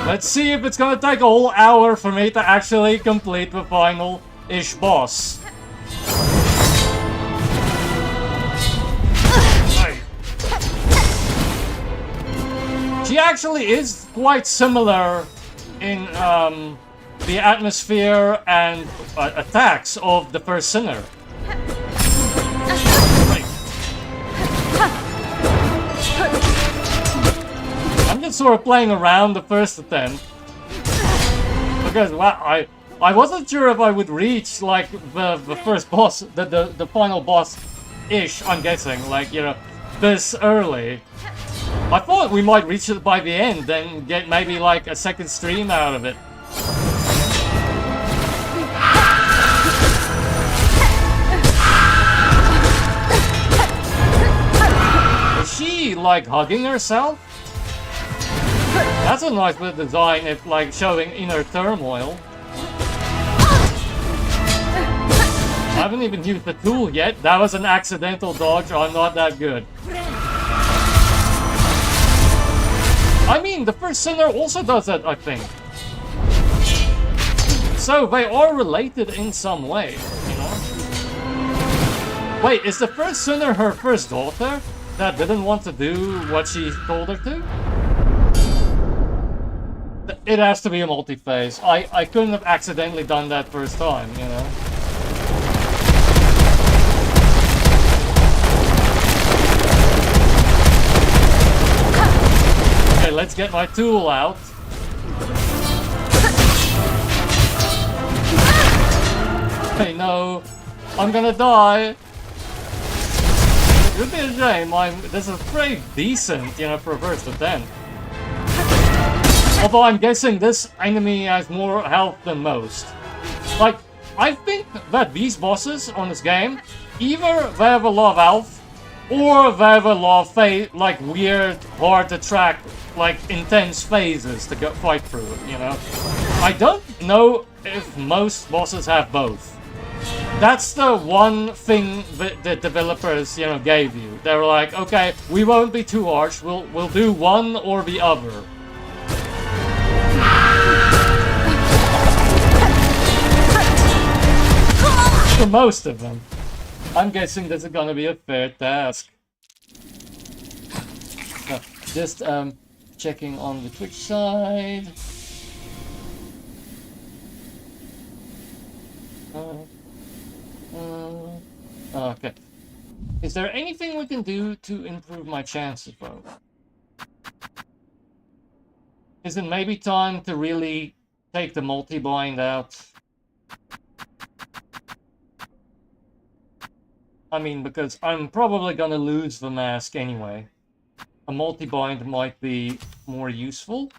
Let's see if it's gonna take a whole hour for me to actually complete the final-ish boss. She actually is quite similar in the atmosphere and attacks of the first Sinner. I'm just sort of playing around the first attempt because wow, I wasn't sure if I would reach like the first boss, the final boss-ish. I'm guessing, like, you know, this early. I thought we might reach it by the end, then get maybe like a second stream out of it. Is she like hugging herself? That's a nice bit of design, if like showing inner turmoil. I haven't even used the tool yet. That was an accidental dodge. I'm not that good. I mean, the first Sinner also does that, I think. So they are related in some way, you know? Wait, is the first sinner her first daughter that didn't want to do what she told her to? It has to be a multi-phase. I couldn't have accidentally done that first time, you know? Okay, let's get my tool out. Hey, no. I'm gonna die. It would be a shame. This is pretty decent, you know, for a first attempt. Although I'm guessing this enemy has more health than most. Like, I think that these bosses on this game, either they have a lot of health, or they have a lot of like weird, hard to track, like intense phases to fight through, you know? I don't know if most bosses have both. That's the one thing that the developers, you know, gave you. They were like, okay, we won't be too harsh, we'll do one or the other. For most of them. I'm guessing this is gonna be a fair task. No, just checking on the Twitch side. Okay. Is there anything we can do to improve my chances, though? Is it maybe time to really take the multi-bind out? I mean, because I'm probably gonna lose the mask anyway. A multi-bind might be more useful.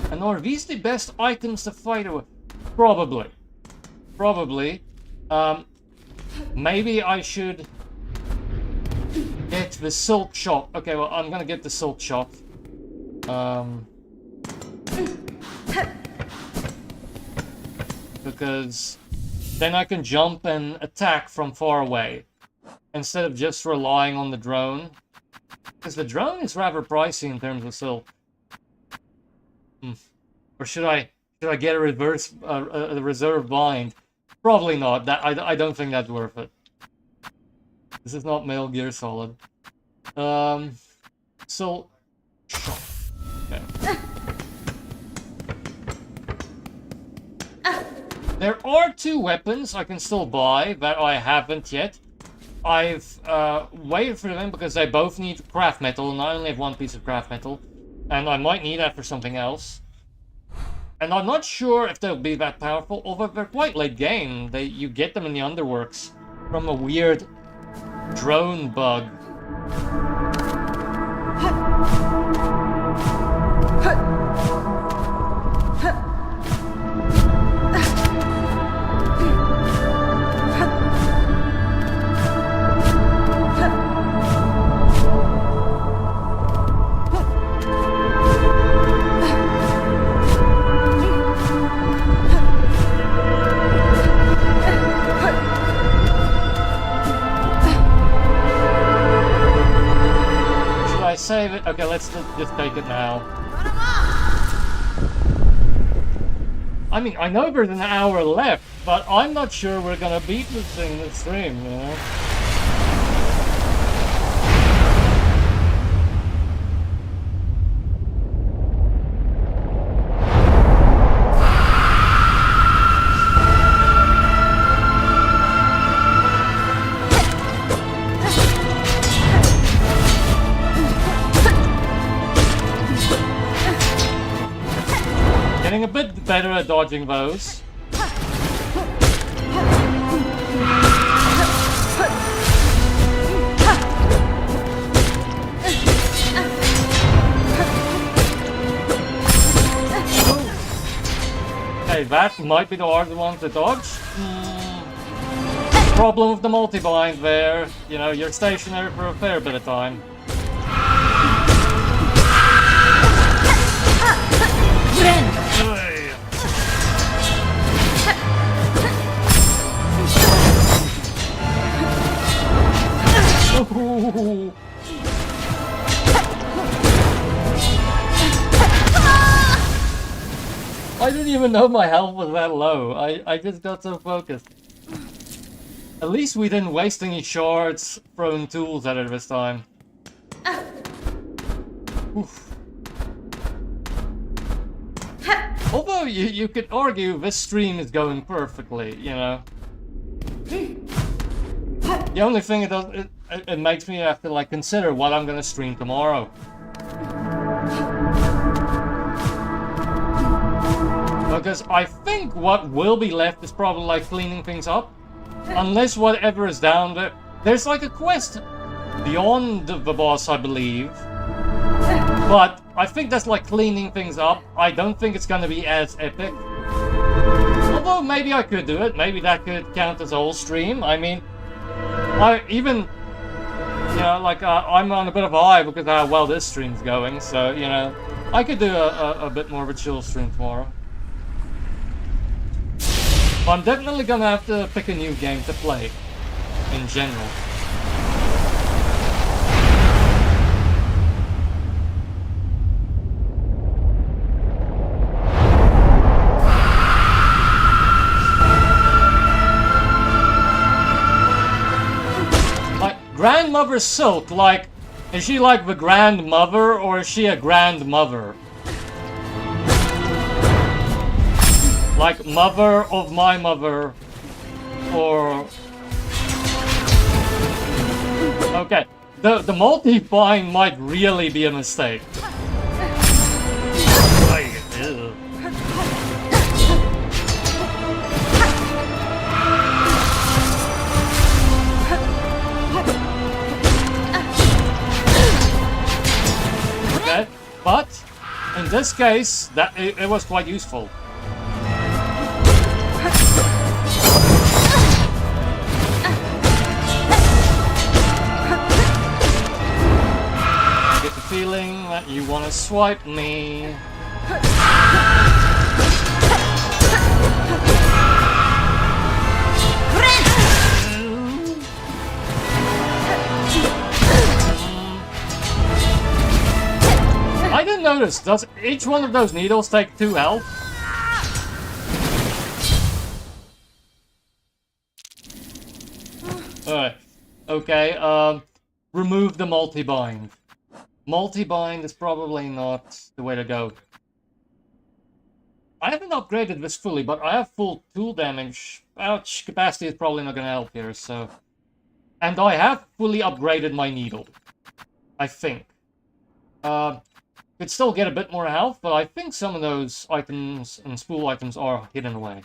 And are these the best items to fight with? Probably. Probably. Maybe I should get the silk shot. Okay, well, I'm gonna get the silk shot. Because then I can jump and attack from far away instead of just relying on the drone. Because the drone is rather pricey in terms of silk. Or should I get a reserve bind? Probably not. That I don't think that's worth it. This is not Metal Gear Solid. So okay. There are 2 weapons I can still buy that I haven't yet. I've waited for them because they both need craft metal, and I only have 1 piece of craft metal. And I might need that for something else. And I'm not sure if they'll be that powerful, although they're quite late game. You get them in the underworks from a weird drone bug. Save it. Okay, let's just take it now. I mean, I know there's an hour left, but I'm not sure we're gonna beat this thing this stream, you know? Getting a bit better at dodging those. Hey, that might be the hard one to dodge. Problem with the multi-bind there. You know, you're stationary for a fair bit of time. I didn't even know my health was that low. I just got so focused. At least we didn't waste any shards throwing tools at it this time. Oof. Although you could argue this stream is going perfectly, you know. The only thing it makes me have to like consider what I'm gonna stream tomorrow. Because I think what will be left is probably like cleaning things up. Unless whatever is down there. There's like a quest beyond the boss, I believe. But I think that's like cleaning things up. I don't think it's gonna be as epic. Although maybe I could do it. Maybe that could count as a whole stream. I mean, you know, like I'm on a bit of a high because of how well this stream's going. So, you know, I could do a bit more of a chill stream tomorrow. I'm definitely gonna have to pick a new game to play, in general. Like, Grandmother Silk, like, is she like the grandmother, or is she a grandmother? Like mother of my mother, or... Okay, the multi-bind might really be a mistake. Okay, but in this case, it was quite useful. Feeling that you want to swipe me. I didn't notice. Does each one of those needles take 2 health? Alright. Okay, remove the multi-bind. Multi-bind is probably not the way to go. I haven't upgraded this fully, but I have full tool damage. Ouch, capacity is probably not gonna help here, so... And I have fully upgraded my needle. I think. Could still get a bit more health, but I think some of those items and spool items are hidden away.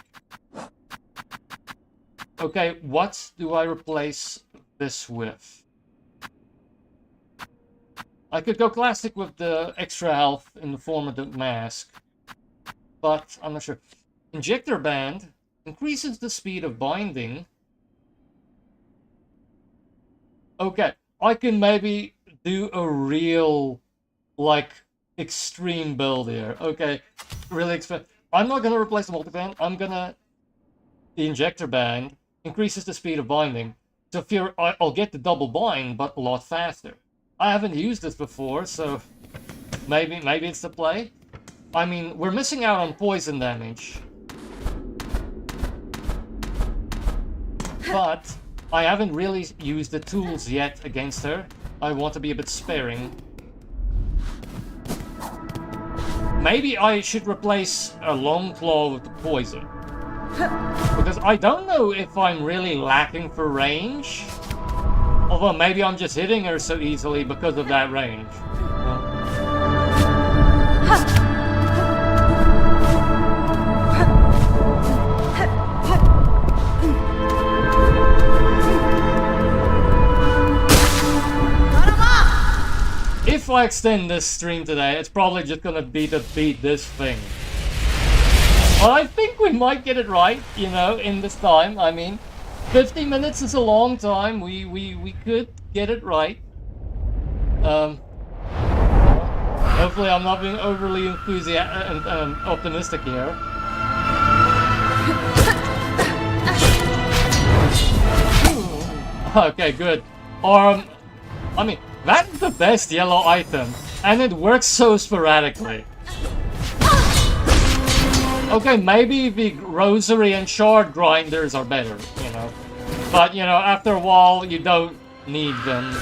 Okay, what do I replace this with? I could go classic with the extra health in the form of the mask, but I'm not sure. Injector band increases the speed of binding. Okay, I can maybe do a real, like, extreme build here. Okay, really expensive. I'm not gonna replace the multiband. I'm gonna... The injector band increases the speed of binding. So I'll get the double bind, but a lot faster. I haven't used this before, so maybe it's the play. I mean, we're missing out on poison damage. But I haven't really used the tools yet against her. I want to be a bit sparing. Maybe I should replace a long claw with the poison. Because I don't know if I'm really lacking for range. Although maybe I'm just hitting her so easily because of that range. If I extend this stream today, it's probably just gonna be to beat this thing. But I think we might get it right, you know, in this time. I mean, 50 minutes is a long time. We could get it right. Hopefully I'm not being overly enthusiastic and optimistic here. Okay, good. I mean, that's the best yellow item, and it works so sporadically. Okay, maybe the rosary and shard grinders are better, you know. But, you know, after a while, you don't need them.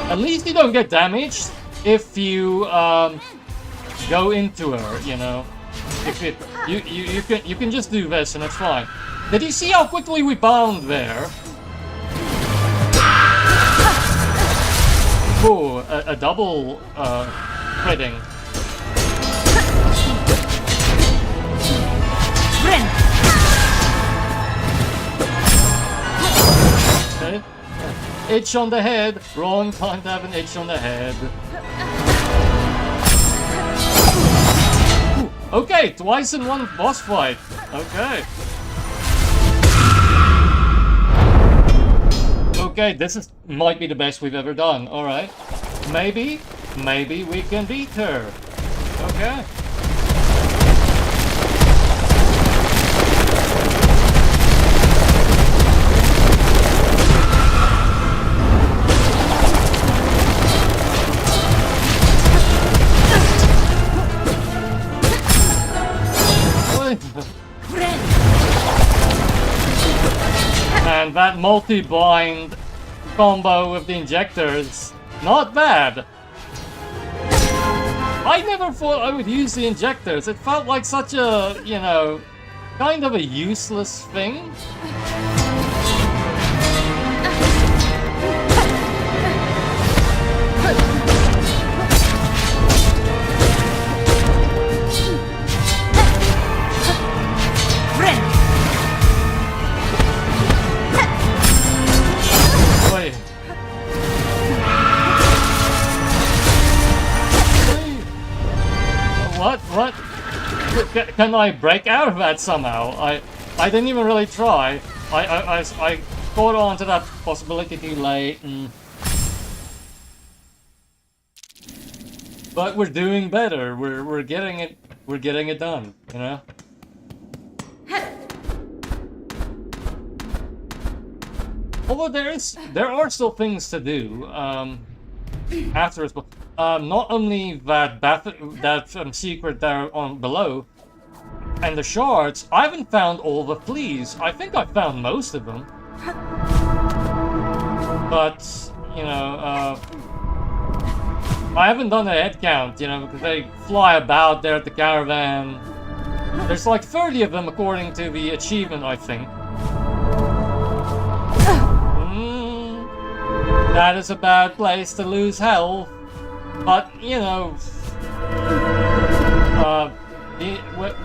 At least you don't get damaged if you go into her, you know. If it, you can just do this and it's fine. Did you see how quickly we bound there? Ooh, a double critting. Okay. Itch on the head. Wrong time to have an itch on the head. Ooh, okay, twice in one boss fight. Okay. Okay, this might be the best we've ever done. Alright. Maybe we can beat her. Okay. And that multi-bind combo with the injectors, not bad. I never thought I would use the injectors. It felt like such a, you know, kind of a useless thing. What? Can I break out of that somehow? I didn't even really try. I caught on to that possibility too late. But we're doing better. We're getting it done. You know. Although there are still things to do after it's. Not only that secret there on below, and the shards. I haven't found all the fleas. I think I found most of them, but you know, I haven't done a head count. You know, because they fly about there at the caravan. There's like 30 of them according to the achievement, I think. That is a bad place to lose health. But, you know,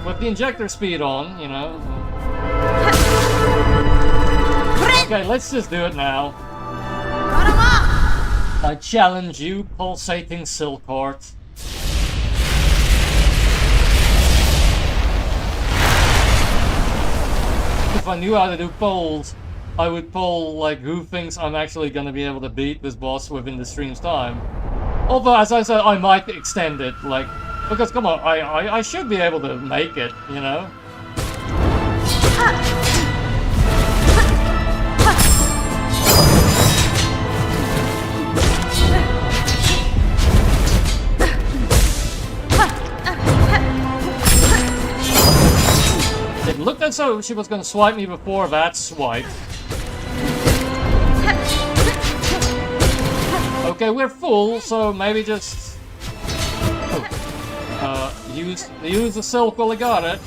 with the injector speed on, you know. Okay, let's just do it now. I challenge you, pulsating silk heart. If I knew how to do polls, I would poll, like, who thinks I'm actually gonna be able to beat this boss within the stream's time. Although, as I said, I might extend it, like, because, come on, I should be able to make it, you know? It looked as though she was going to swipe me before that swipe. Okay, we're full, so maybe just use the silk while I got it.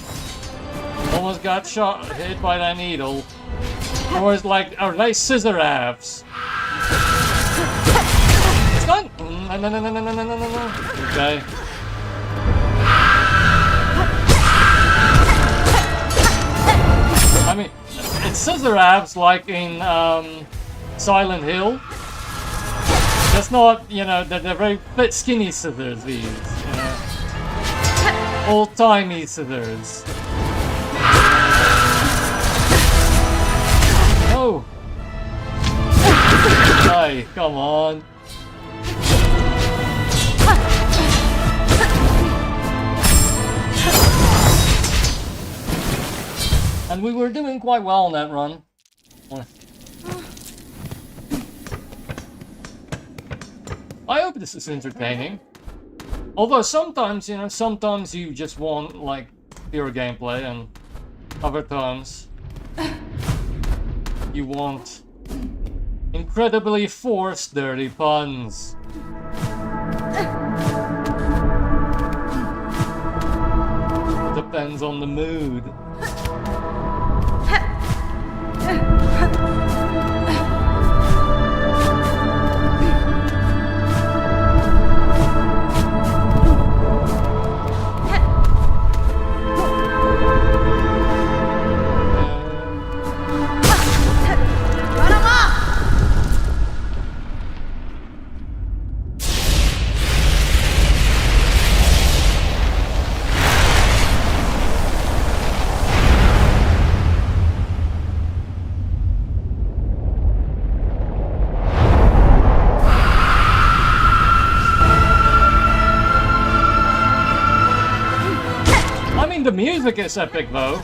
Almost got hit by that needle. Or is like, are they scissor halves? It's gone. No. Okay. I mean, it's scissor halves like in Silent Hill. That's not, you know, they're very skinny scissors, these, you know. Old-timey scissors. Oh! Hey, come on. And we were doing quite well on that run. I hope this is entertaining. Although sometimes, you know, sometimes you just want, like, pure gameplay, and other times you want incredibly forced dirty puns. Depends on the mood. The music is epic though.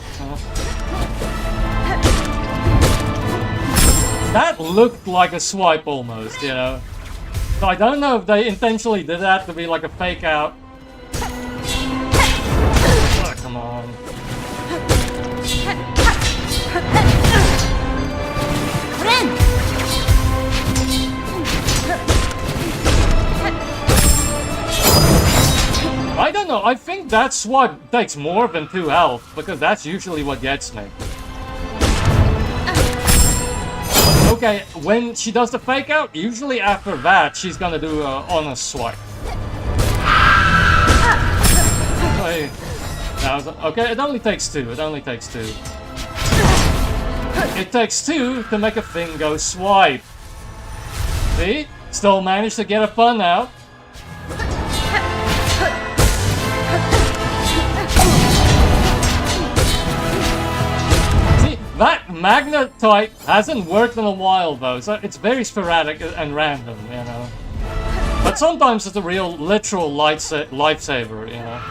That looked like a swipe almost, you know. So I don't know if they intentionally did that to be like a fake out. Oh, come on. I don't know, I think that swipe takes more than 2 health, because that's usually what gets me. Okay, when she does the fake out, usually after that, she's gonna do an honest swipe. Okay, it only takes 2, it only takes 2. It takes 2 to make a thing go swipe. See? Still managed to get a pun out. That magnet type hasn't worked in a while though, so it's very sporadic and random, you know. But sometimes it's a real, literal lifesaver, you know.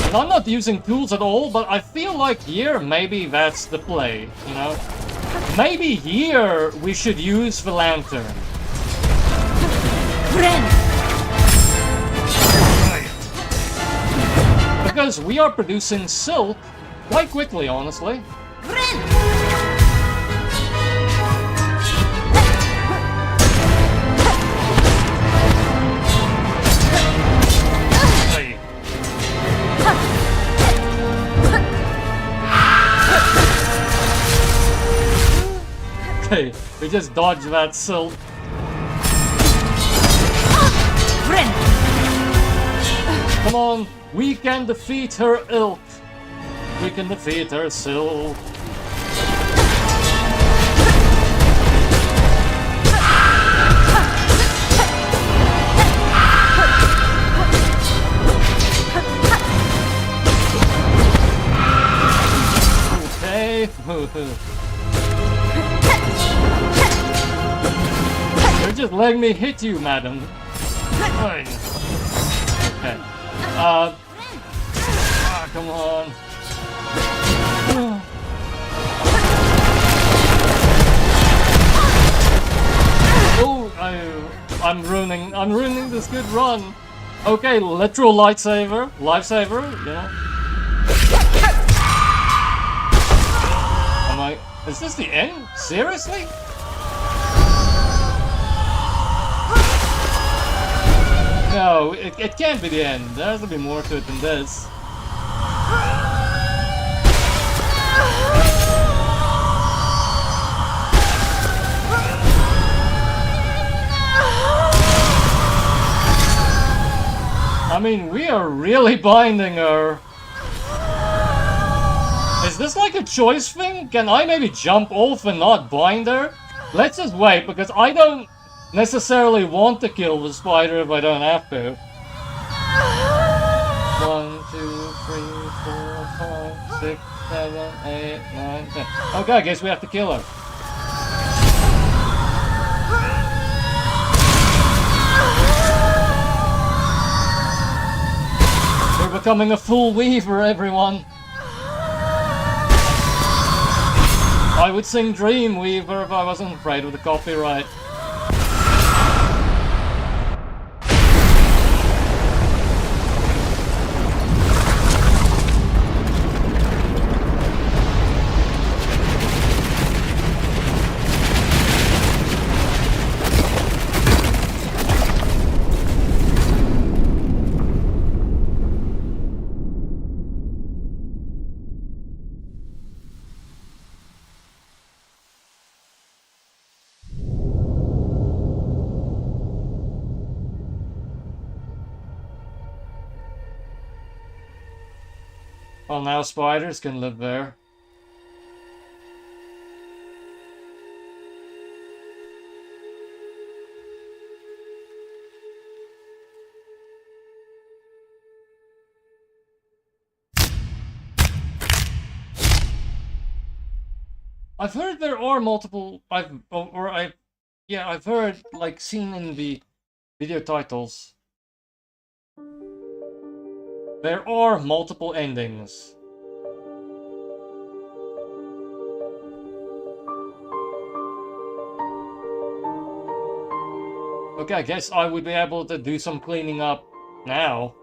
And I'm not using tools at all, but I feel like here, maybe that's the play, you know? Maybe here we should use the lantern. Because we are producing silk quite quickly, honestly. Okay, we just dodged that silk. Come on, we can defeat her ilk. We can defeat her silk. Okay. You're just letting me hit you, madam. Okay. Come on. Oh, I'm ruining this good run. Okay, literal lifesaver, yeah. Am I? Is this the end? Seriously? No, it can't be the end. There has to be more to it than this. I mean, we are really binding her. Is this like a choice thing? Can I maybe jump off and not bind her? Let's just wait, because I don't necessarily want to kill the spider if I don't have to. 1, 2, 3, 4, 5, 6, 7, 8, 9, 10. Okay, I guess we have to kill her. We're becoming a full weaver, everyone. I would sing Dreamweaver if I wasn't afraid of the copyright. Well, now spiders can live there. I've heard there are multiple. I've heard, like, seen in the video titles. There are multiple endings. Okay, I guess I would be able to do some cleaning up now.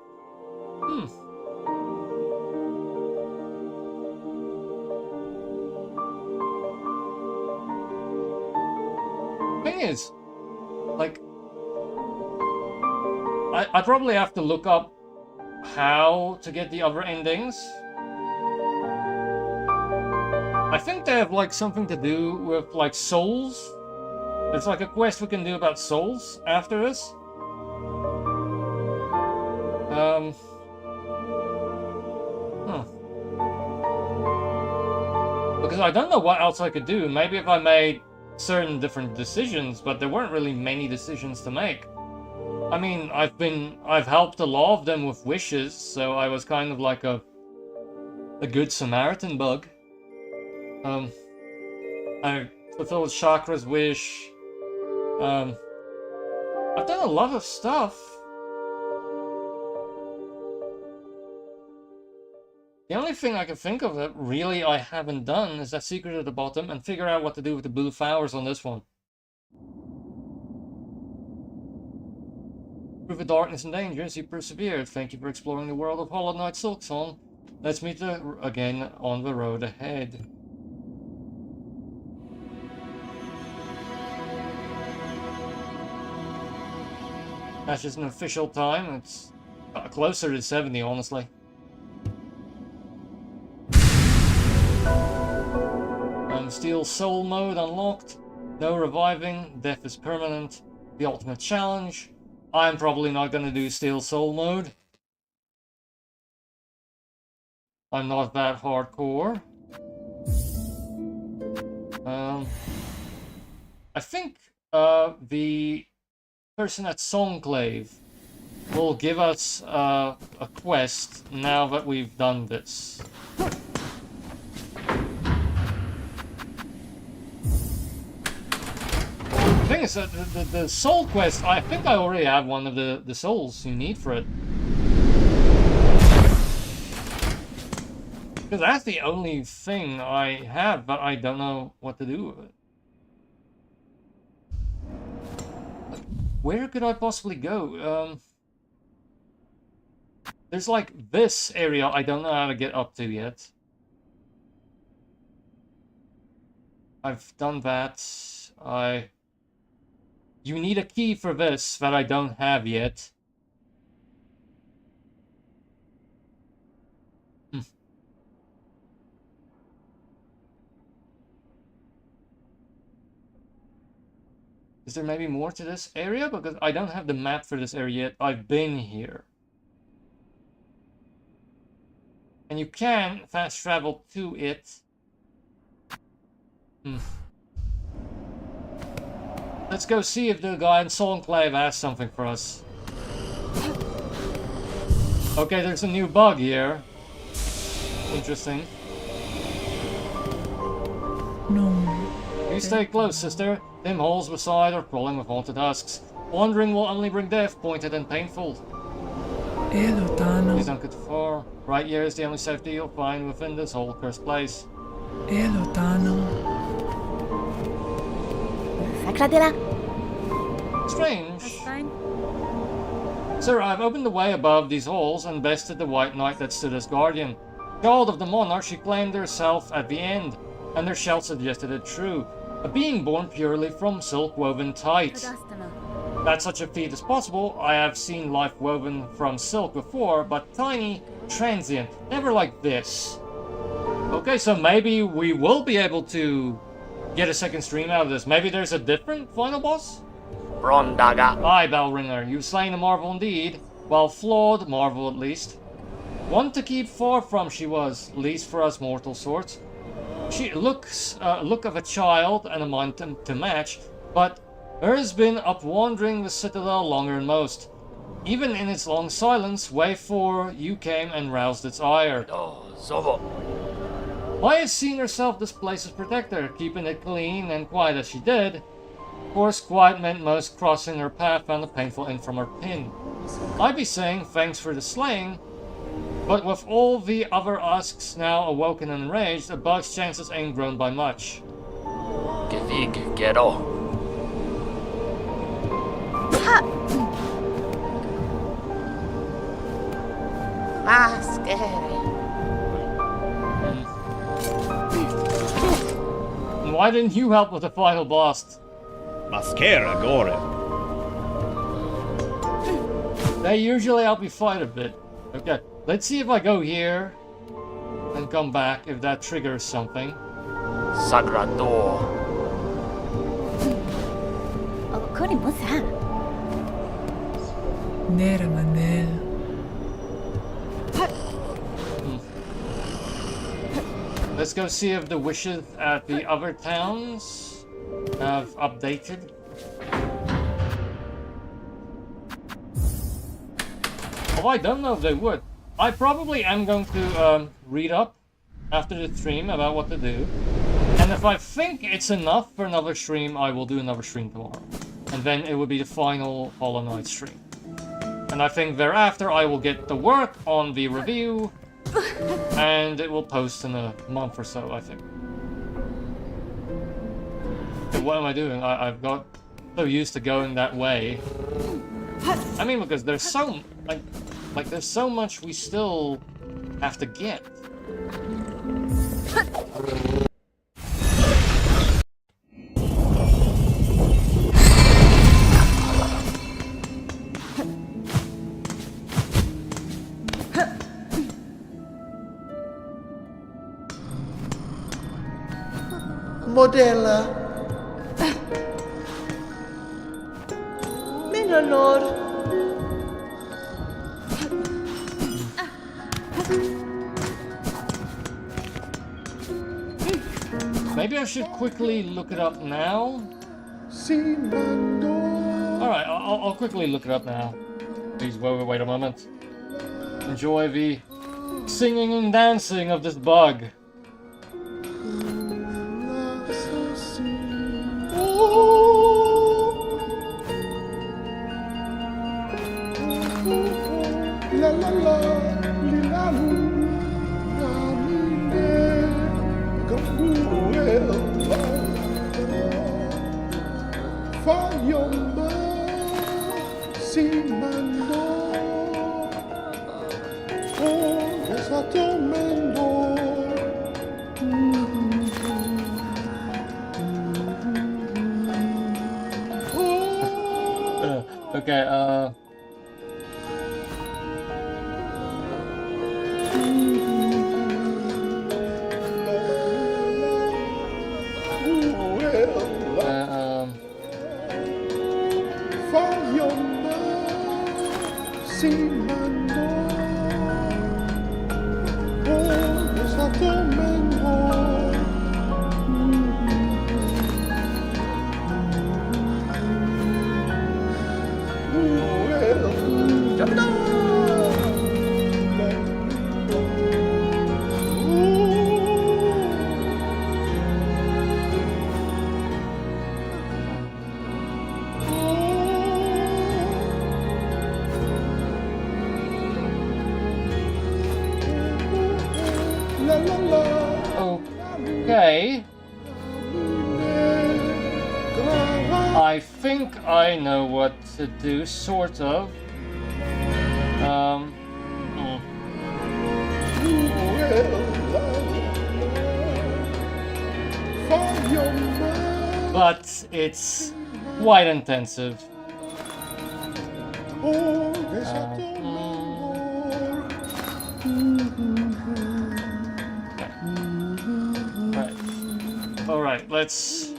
Thing is, like, I probably have to look up how to get the other endings. I think they have, like, something to do with, like, souls. There's, like, a quest we can do about souls after this. Because I don't know what else I could do. Maybe if I made certain different decisions, but there weren't really many decisions to make. I mean, I've helped a lot of them with wishes, so I was kind of like a good Samaritan bug. I fulfilled Chakra's wish. I've done a lot of stuff. The only thing I can think of that really I haven't done is that secret at the bottom and figure out what to do with the blue flowers on this one. Through the darkness and dangers, you persevered. Thank you for exploring the world of Hollow Knight Silksong. Let's meet again on the road ahead. That's just an official time. It's closer to 70, honestly. Steel Soul mode unlocked. No reviving. Death is permanent. The ultimate challenge. I'm probably not going to do Steel Soul mode. I'm not that hardcore. I think the person at Songclave will give us a quest now that we've done this. The thing is that the soul quest, I think I already have one of the souls you need for it. Because that's the only thing I have, but I don't know what to do with it. Where could I possibly go? There's like this area I don't know how to get up to yet. I've done that. You need a key for this that I don't have yet. Is there maybe more to this area? Because I don't have the map for this area yet. I've been here. And you can fast travel to it. Let's go see if the guy in Songclave has something for us. Okay, there's a new bug here. Interesting. No. You stay close, sister. Dim holes beside are crawling with haunted husks. Wandering will only bring death, pointed and painful. Elotano, Please don't get too far. Right here is the only safety you'll find within this whole cursed place. Elotano, 桜寺 Strange. That's fine. Sir, I've opened the way above these halls and bested the White Knight that stood as guardian. Child of the monarch, she claimed herself at the end, and her shell suggested it true. A being born purely from silk-woven tight. Tadastana. That such a feat is possible, I have seen life woven from silk before, but tiny, transient, never like this. Okay, so maybe we will be able to get a second stream out of this. Maybe there's a different final boss? Brondaga. Aye, Bellringer, you've slain a marvel indeed. Well, flawed marvel at least. One to keep far from she was, least for us mortal sorts. She looks, look of a child and a mind to match, but hers been up wandering the citadel longer than most. Even in its long silence, way for you came and roused its ire. Oh, Zobo. Why has seen herself displaced as protector, keeping it clean and quiet as she did. Of course, quiet meant most crossing her path found a painful end from her pin. I'd be saying thanks for the slaying, but with all the other usks now awoken and enraged, a bug's chances ain't grown by much. Gevig, ghetto. Why didn't you help with the final boss? Mascara gore. They usually help you fight a bit. Okay, let's see if I go here and come back, if that triggers something. Sagrador. これもさ Nera Manel, Let's go see if the wishes at the other towns have updated. Oh, I don't know if they would. I probably am going to read up after the stream about what to do. And if I think it's enough for another stream, I will do another stream tomorrow. And then it will be the final Hollow Knight stream. And I think thereafter I will get to work on the review, and it will post in a month or so, I think. Okay, what am I doing? I've got so used to going that way. I mean, because there's so like there's so much we still have to get. Modella. Min honor. Maybe I should quickly look it up now. Alright, I'll quickly look it up now. Please wait a moment. Enjoy the singing and dancing of this bug. La la la, li la lu, la mi ne, gambu el la, fa yomba, si mando, oh, esa tomendo. Okay, Okay. I think I know what to do, sort of. But it's quite intensive. Right. Alright, let's...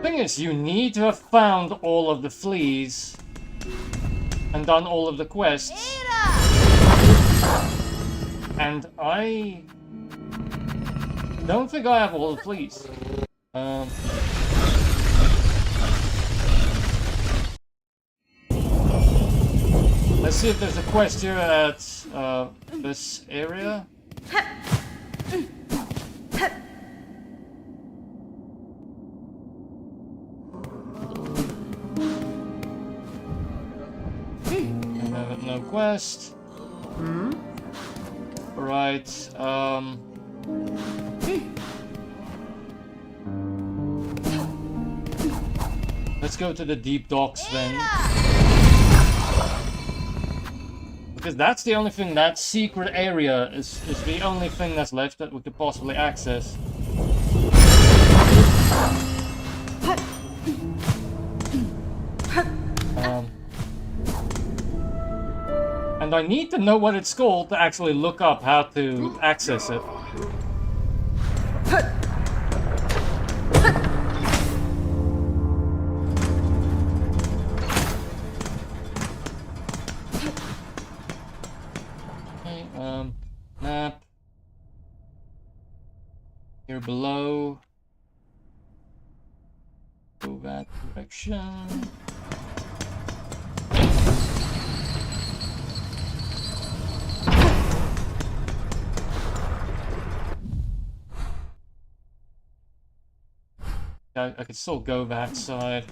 Thing is, you need to have found all of the fleas and done all of the quests. And I don't think I have all the fleas. Let's see if there's a quest here at this area. No quest. Right. Let's go to the deep docks then. Because that's the only thing, that secret area is the only thing that's left that we could possibly access. And I need to know what it's called to actually look up how to access it. Okay, map. Here below. Go that direction. I could still go that side.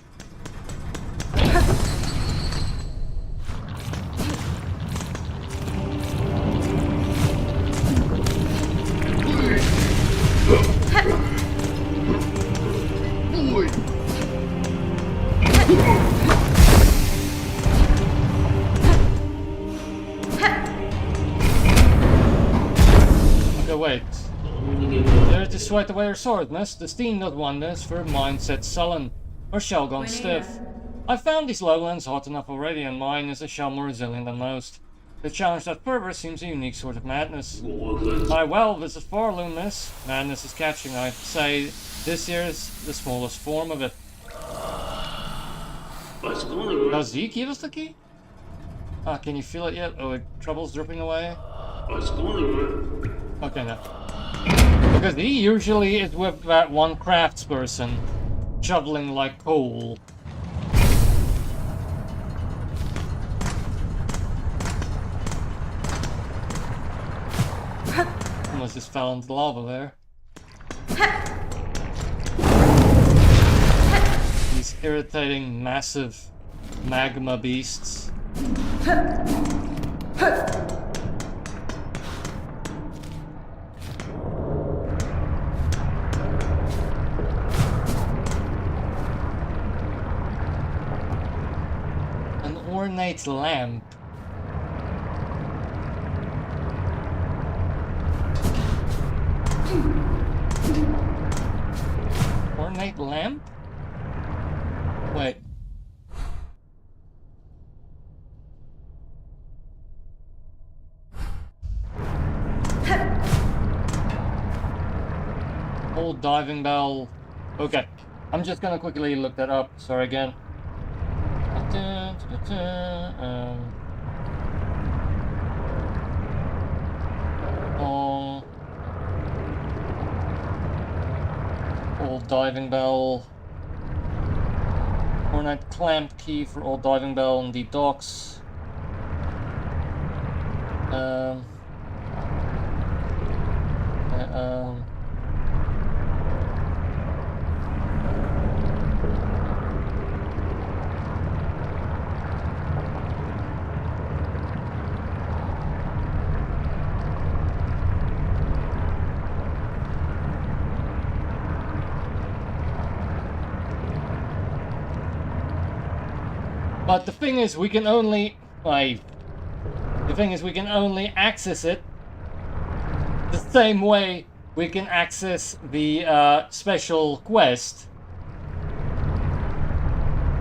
Okay, wait. There to sweat away her swordness, the steam does wonders for mindset sullen, or shell gone stiff. I found these lowlands hot enough already, and mine is a shell more resilient than most. The challenge that further seems a unique sort of madness. Aye, well, this is far luminous. Madness is catching, I'd say. This here is the smallest form of it. Does he give us the key? Ah, can you feel it yet? Oh, trouble's dripping away? Okay, no. Because he usually is with that one craftsperson, shoveling like coal. Almost just fell into the lava there. These irritating, massive magma beasts. An ornate lamp. Ornate lamp? Wait. Old diving bell. Okay. I'm just gonna quickly look that up. Sorry again. Old diving bell. Ornate clamp key for old diving bell in deep docks. But the thing is, we can only access it the same way we can access the special quest.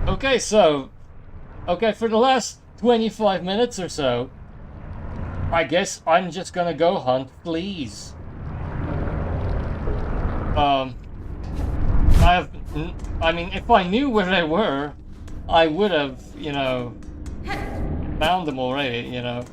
Okay, so for the last 25 minutes or so, I guess I'm just gonna go hunt fleas. I mean, if I knew where they were, I would have, you know, found them already, you know.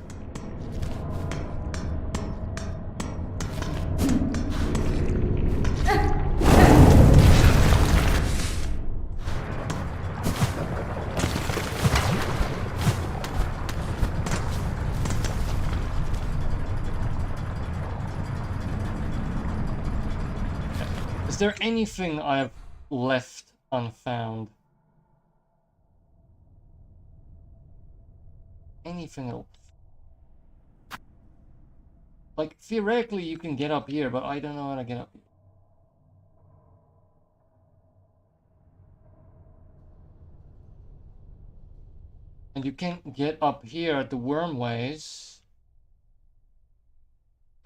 Is there anything I've left unfound? Anything else? Like, theoretically you can get up here, but I don't know how to get up here. And you can't get up here at the wormways.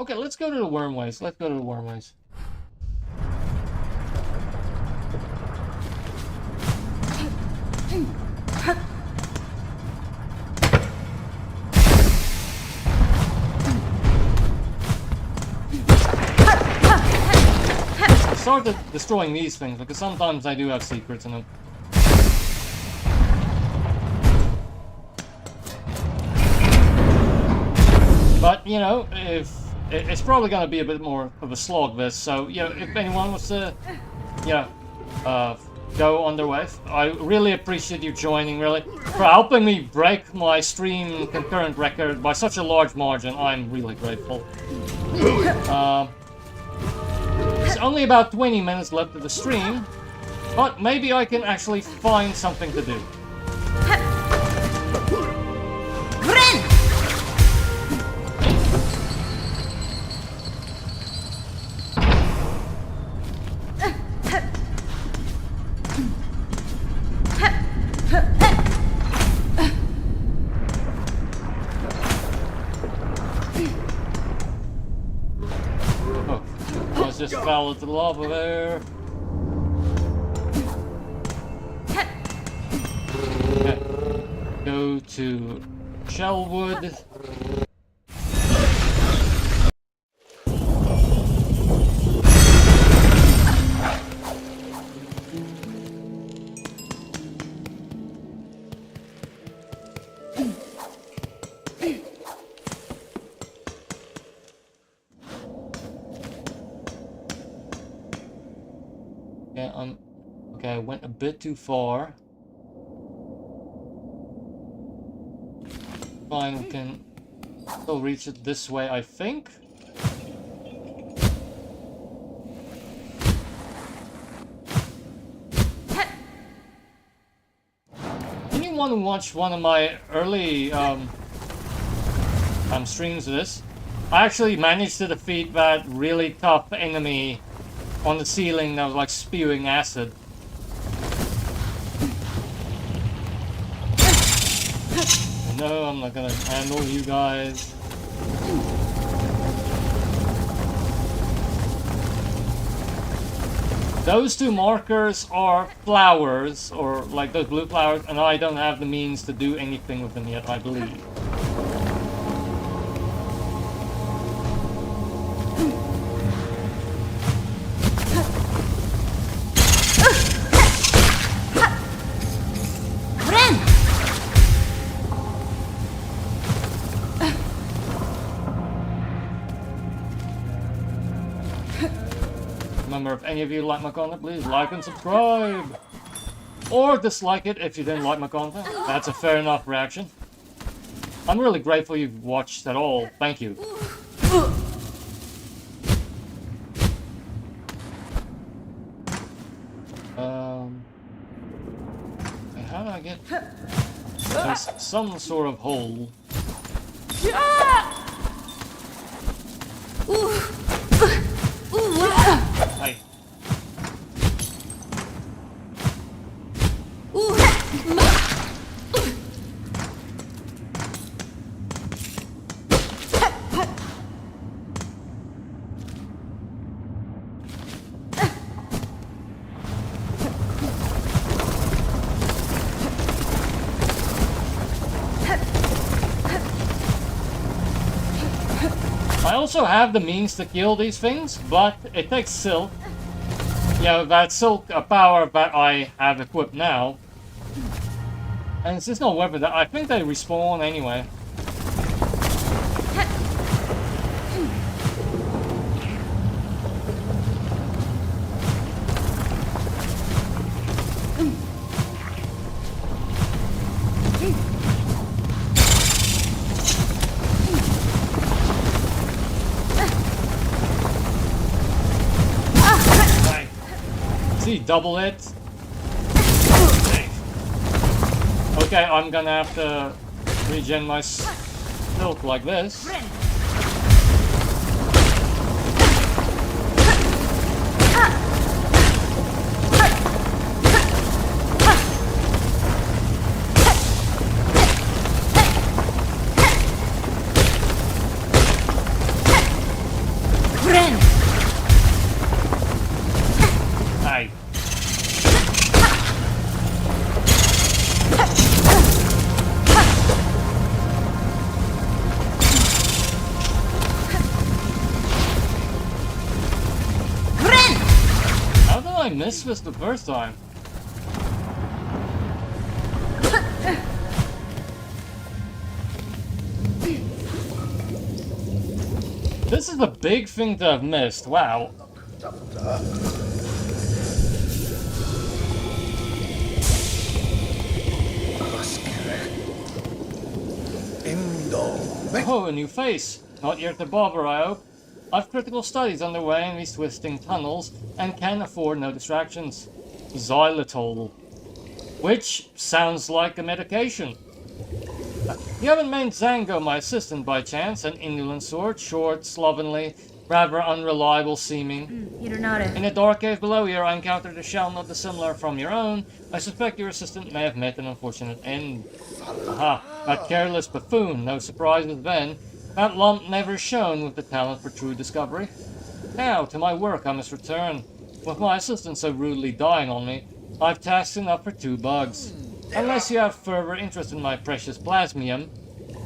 Okay, let's go to the wormways. Let's go to the wormways. I started destroying these things because sometimes I do have secrets in them. But, you know, if it's probably going to be a bit more of a slog this, so, you know, if anyone wants to, you know, go on their way, I really appreciate you joining, really, for helping me break my stream concurrent record by such a large margin. I'm really grateful. It's only about 20 minutes left of the stream, but maybe I can actually find something to do. Just fell into the lava there. Okay. Go to Shellwood. Okay, I went a bit too far. Fine, we can still reach it this way, I think. Anyone who watched one of my early streams of this, I actually managed to defeat that really tough enemy on the ceiling that was like spewing acid. No, I'm not gonna handle you guys. Those two markers are flowers, or like those blue flowers, and I don't have the means to do anything with them yet, I believe. Remember, if any of you like my content, please like and subscribe! Or dislike it if you didn't like my content. That's a fair enough reaction. I'm really grateful you've watched at all. Thank you. How do I get... There's some sort of hole. Hey. I also have the means to kill these things, but it takes silk. Yeah, that silk power that I have equipped now. And it's just no weapon. I think they respawn anyway. Double it. Okay, I'm gonna have to regen my silk like this. Aye. I missed this the first time. This is a big thing to have missed. Wow. Oh, a new face. Not here to bother, I hope. I've critical studies underway in these twisting tunnels and can afford no distractions. Xylitol. Which sounds like a medication. You haven't named Zango my assistant by chance, an indolent sort, short, slovenly, rather unreliable seeming. In the dark cave below here, I encountered a shell not dissimilar from your own. I suspect your assistant may have met an unfortunate end. Aha, that careless buffoon, no surprises then. That lump never shone with the talent for true discovery. Now, to my work I must return. With my assistant so rudely dying on me, I've tasks enough for 2 bugs. Unless you have further interest in my precious plasmium,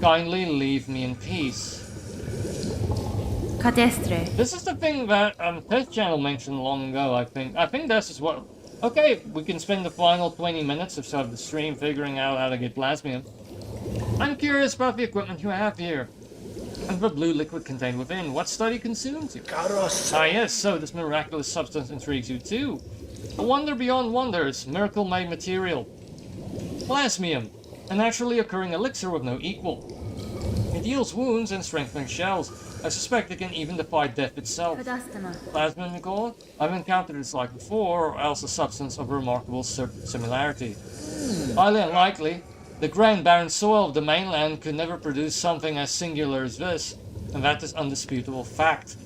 kindly leave me in peace. Cadestre. This is the thing that Test Channel mentioned long ago, I think. I think this is what... Okay, we can spend the final 20 minutes or so of the stream figuring out how to get plasmium. I'm curious about the equipment you have here. And the blue liquid contained within. What study consumes you? Ah yes, so this miraculous substance intrigues you too. A wonder beyond wonders, miracle-made material. Plasmium, a naturally occurring elixir with no equal. It heals wounds and strengthens shells. I suspect it can even defy death itself. Plasmium, you call it? I've encountered this like before, or else a substance of remarkable similarity. Highly unlikely. The grand barren soil of the mainland could never produce something as singular as this, and that is undisputable fact.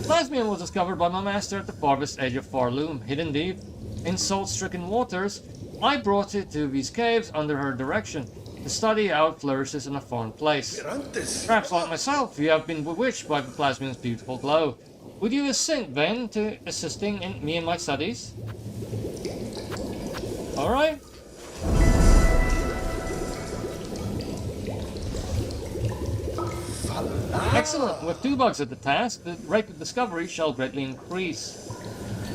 Plasmium was discovered by my master at the farthest edge of Farloom, hidden deep in salt-stricken waters. I brought it to these caves under her direction, to study how it flourishes in a foreign place. Perhaps like myself, you have been bewitched by the plasmium's beautiful glow. Would you assent, then, to assisting in me in my studies? Alright. Excellent. With 2 bugs at the task, the rate of discovery shall greatly increase.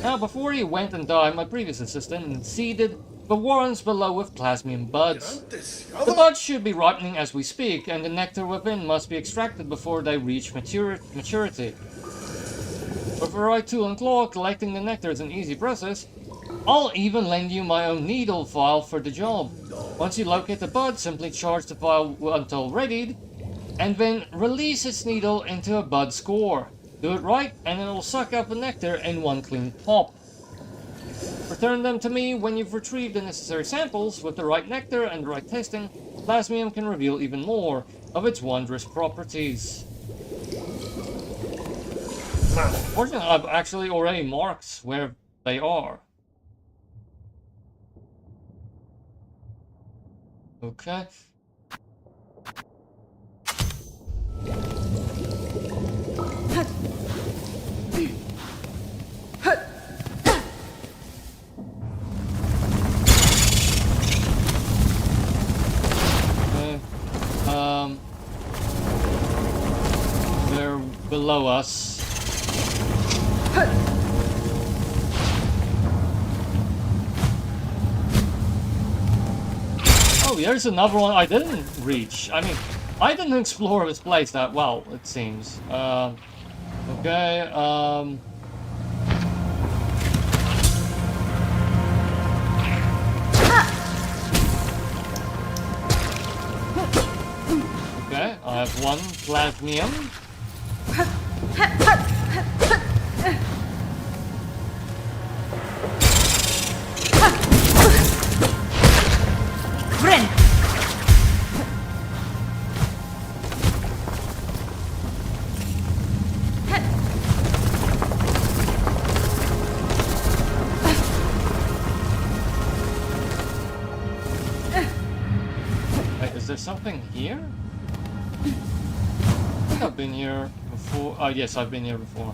Now, before he went and died, my previous assistant seeded the warrens below with plasmium buds. The buds should be ripening as we speak, and the nectar within must be extracted before they reach maturity. With the right tool and claw, collecting the nectar is an easy process. I'll even lend you my own needle file for the job. Once you locate the bud, simply charge the file until readied, and then release its needle into a bud score. Do it right, and it will suck up the nectar in one clean pop. Return them to me when you've retrieved the necessary samples. With the right nectar and the right testing, plasmium can reveal even more of its wondrous properties. Fortunately, I've actually already marked where they are. Okay. below us. Oh, there's another one I didn't reach. I mean, I didn't explore this place that well, it seems. Okay, okay, I have one plasmium. Friend! Wait, is there something here? I think I've been here before. Oh, yes, I've been here before.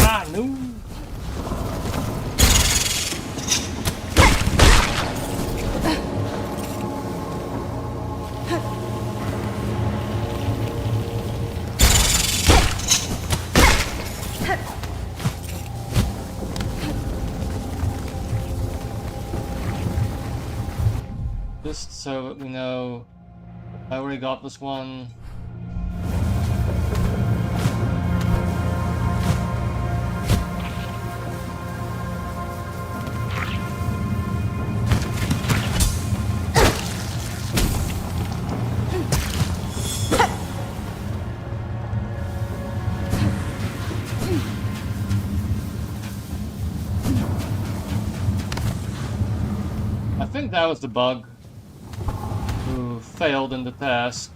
Ah, no! Just so that we know, I already got this one. I think that was the bug who failed in the task.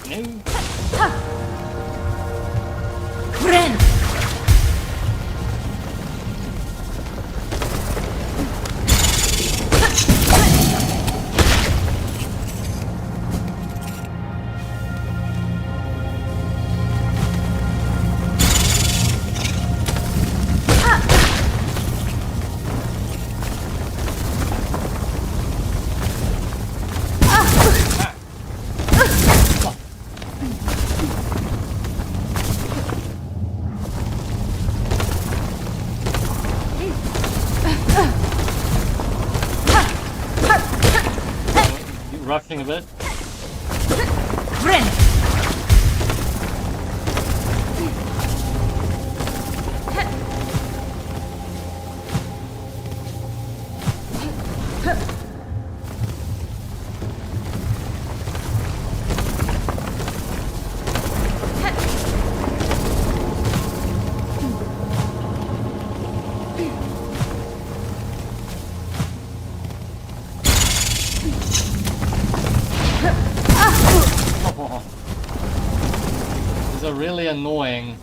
No. Friend! Rushing a bit. Friend! These are really annoying.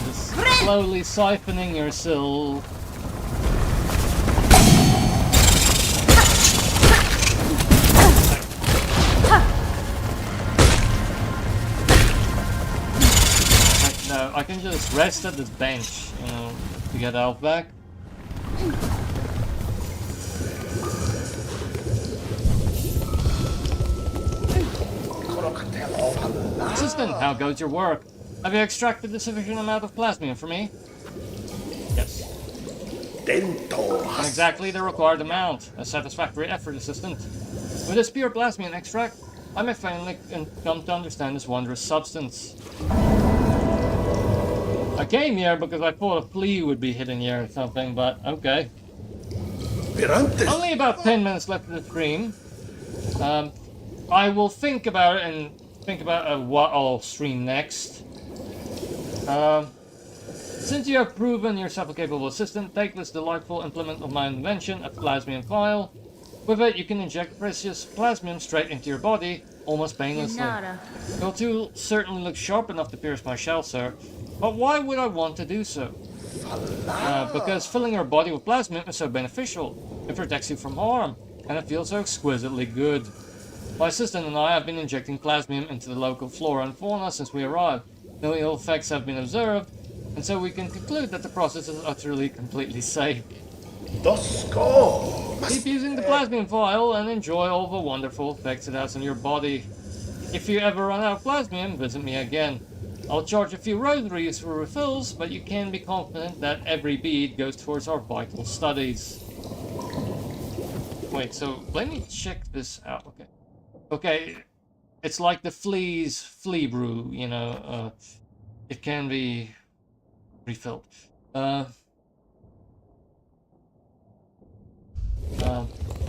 Just slowly siphoning your soul. No, I can just rest at this bench, you know, to get health back. Assistant, how goes your work? Have you extracted the sufficient amount of plasmium for me? Yes. Not exactly the required amount. A satisfactory effort, Assistant. With this pure plasmium extract, I may finally come to understand this wondrous substance. I came here because I thought a flea would be hidden here or something, but okay. Only about 10 minutes left of the stream. I will think about it and think about what I'll stream next. Since you have proven yourself a capable assistant, take this delightful implement of my invention, a plasmium vial. With it, you can inject precious plasmium straight into your body, almost painlessly. Your tool certainly looks sharp enough to pierce my shell, sir. But why would I want to do so? Because filling your body with plasmium is so beneficial. It protects you from harm, and it feels so exquisitely good. My assistant and I have been injecting plasmium into the local flora and fauna since we arrived. No ill effects have been observed, and so we can conclude that the process is utterly, completely safe. Keep using the plasmium vial and enjoy all the wonderful effects it has on your body. If you ever run out of plasmium, visit me again. I'll charge a few rosaries for refills, but you can be confident that every bead goes towards our vital studies. Wait, so let me check this out. Okay. Okay, it's like the flea's flea brew, you know, it can be refilled.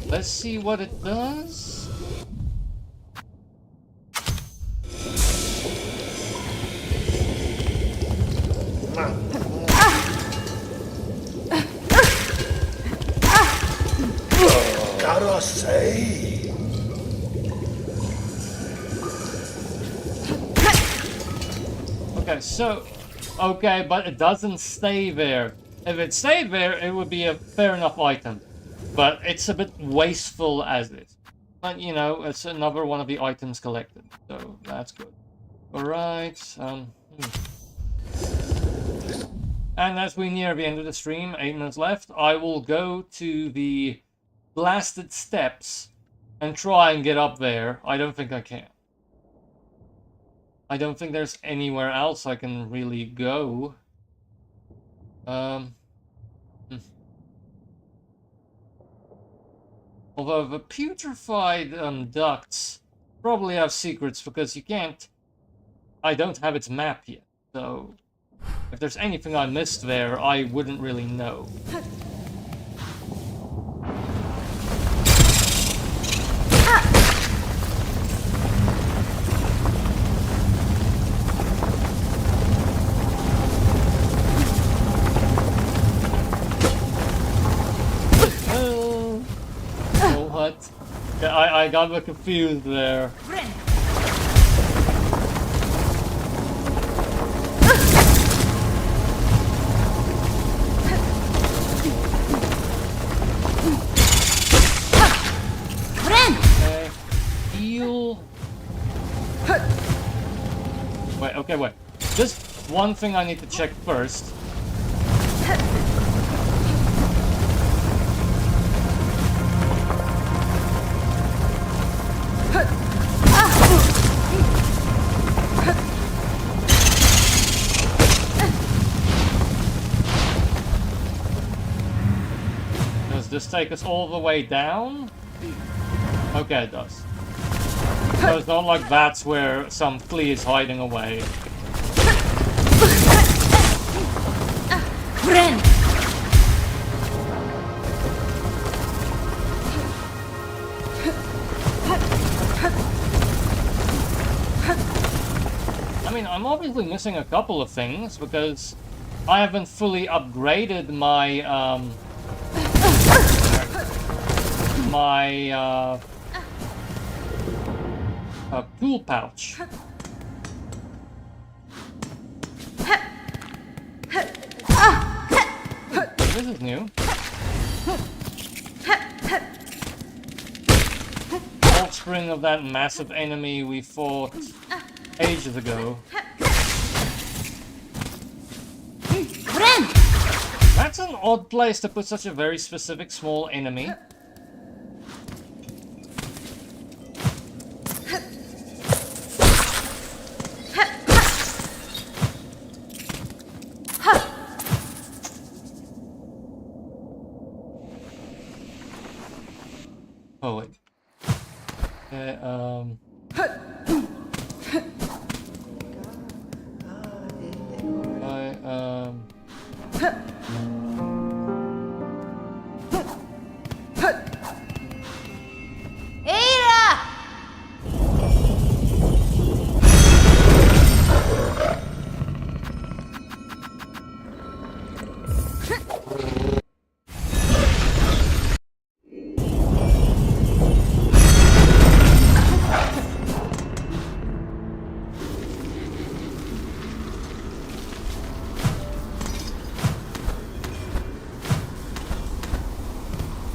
Let's see what it does. Gotta say. Okay, so... Okay, but it doesn't stay there. If it stayed there, it would be a fair enough item. But it's a bit wasteful as is. But, you know, it's another one of the items collected. So, that's good. Alright, And as we near the end of the stream, 8 minutes left, I will go to the blasted steps and try and get up there. I don't think I can. I don't think there's anywhere else I can really go. Although the putrefied ducts probably have secrets because you can't... I don't have its map yet, so... If there's anything I missed there, I wouldn't really know. What? Yeah, I got a bit confused there. Okay. Heal. Wait, okay, wait. Just one thing I need to check first. Does this take us all the way down? Okay, it does. So it's not like that's where some flea is hiding away. Friend! I mean, I'm obviously missing a couple of things because I haven't fully upgraded my tool pouch. This is new. Offspring of that massive enemy we fought ages ago. That's an odd place to put such a very specific small enemy. Oh wait. Okay,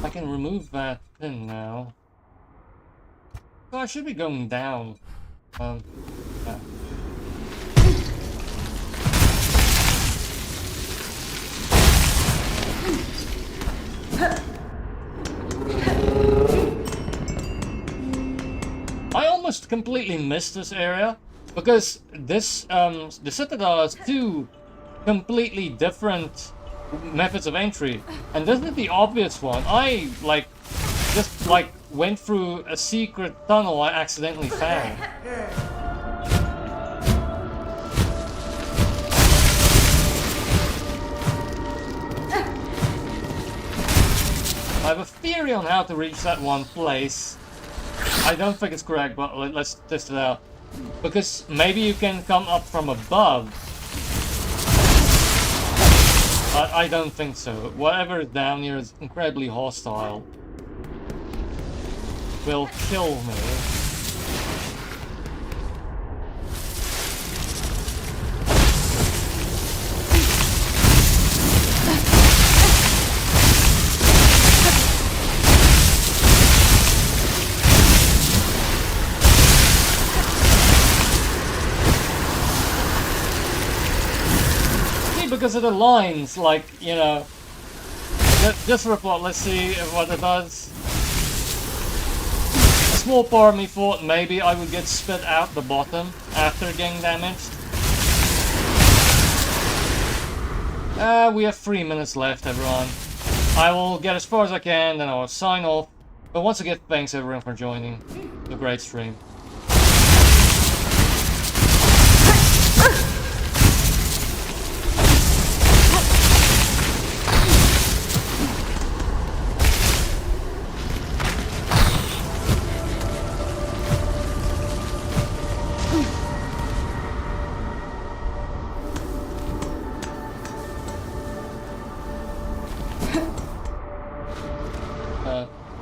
I can remove that pin now. So I should be going down. Yeah. I almost completely missed this area because this the Citadel has two completely different methods of entry, and this is the obvious one. I just went through a secret tunnel I accidentally found. I have a theory on how to reach that one place. I don't think it's correct, but let's test it out. Because maybe you can come up from above. But I don't think so. Whatever is down here is incredibly hostile. Will kill me. Because of the lines, like, you know, just for a plot, let's see what it does. A small part of me thought maybe I would get spit out the bottom after getting damaged. We have 3 minutes left, everyone. I will get as far as I can, then I will sign off. But once again, thanks everyone for joining the great stream.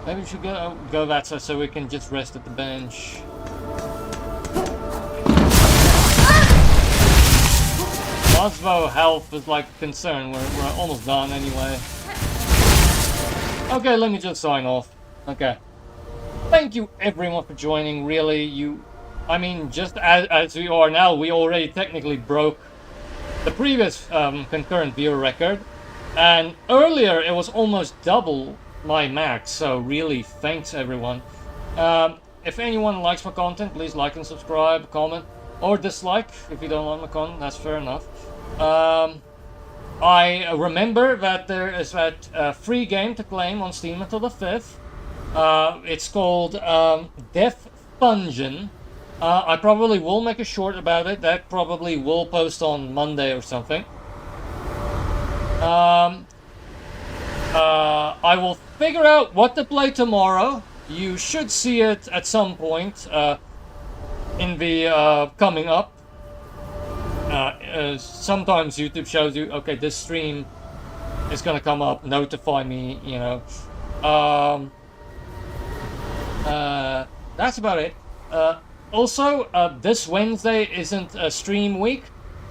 Maybe we should go that side so we can just rest at the bench. Osvo health is like a concern. We're almost done anyway. Okay, let me just sign off. Okay. Thank you everyone for joining. Really, I mean, just as we are now, we already technically broke the previous concurrent viewer record, and earlier it was almost double my max, so really thanks everyone. If anyone likes my content, please like and subscribe, comment, or dislike if you don't like my content, that's fair enough. I remember that there is that free game to claim on Steam until the 5th. It's called Death Fungeon. I probably will make a short about it. That probably will post on Monday or something. I will figure out what to play tomorrow. You should see it at some point in the coming up. Sometimes YouTube shows you, okay, this stream is gonna come up, notify me, you know. That's about it. Also, this Wednesday isn't a stream week.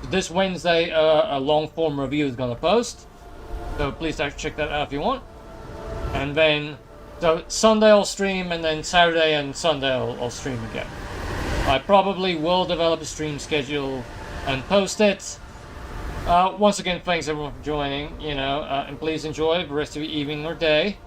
This Wednesday, a long-form review is gonna post. So please check that out if you want. And then, so Sunday I'll stream, and then Saturday and Sunday I'll stream again. I probably will develop a stream schedule and post it. Once again, thanks everyone for joining, you know, and please enjoy the rest of your evening or day.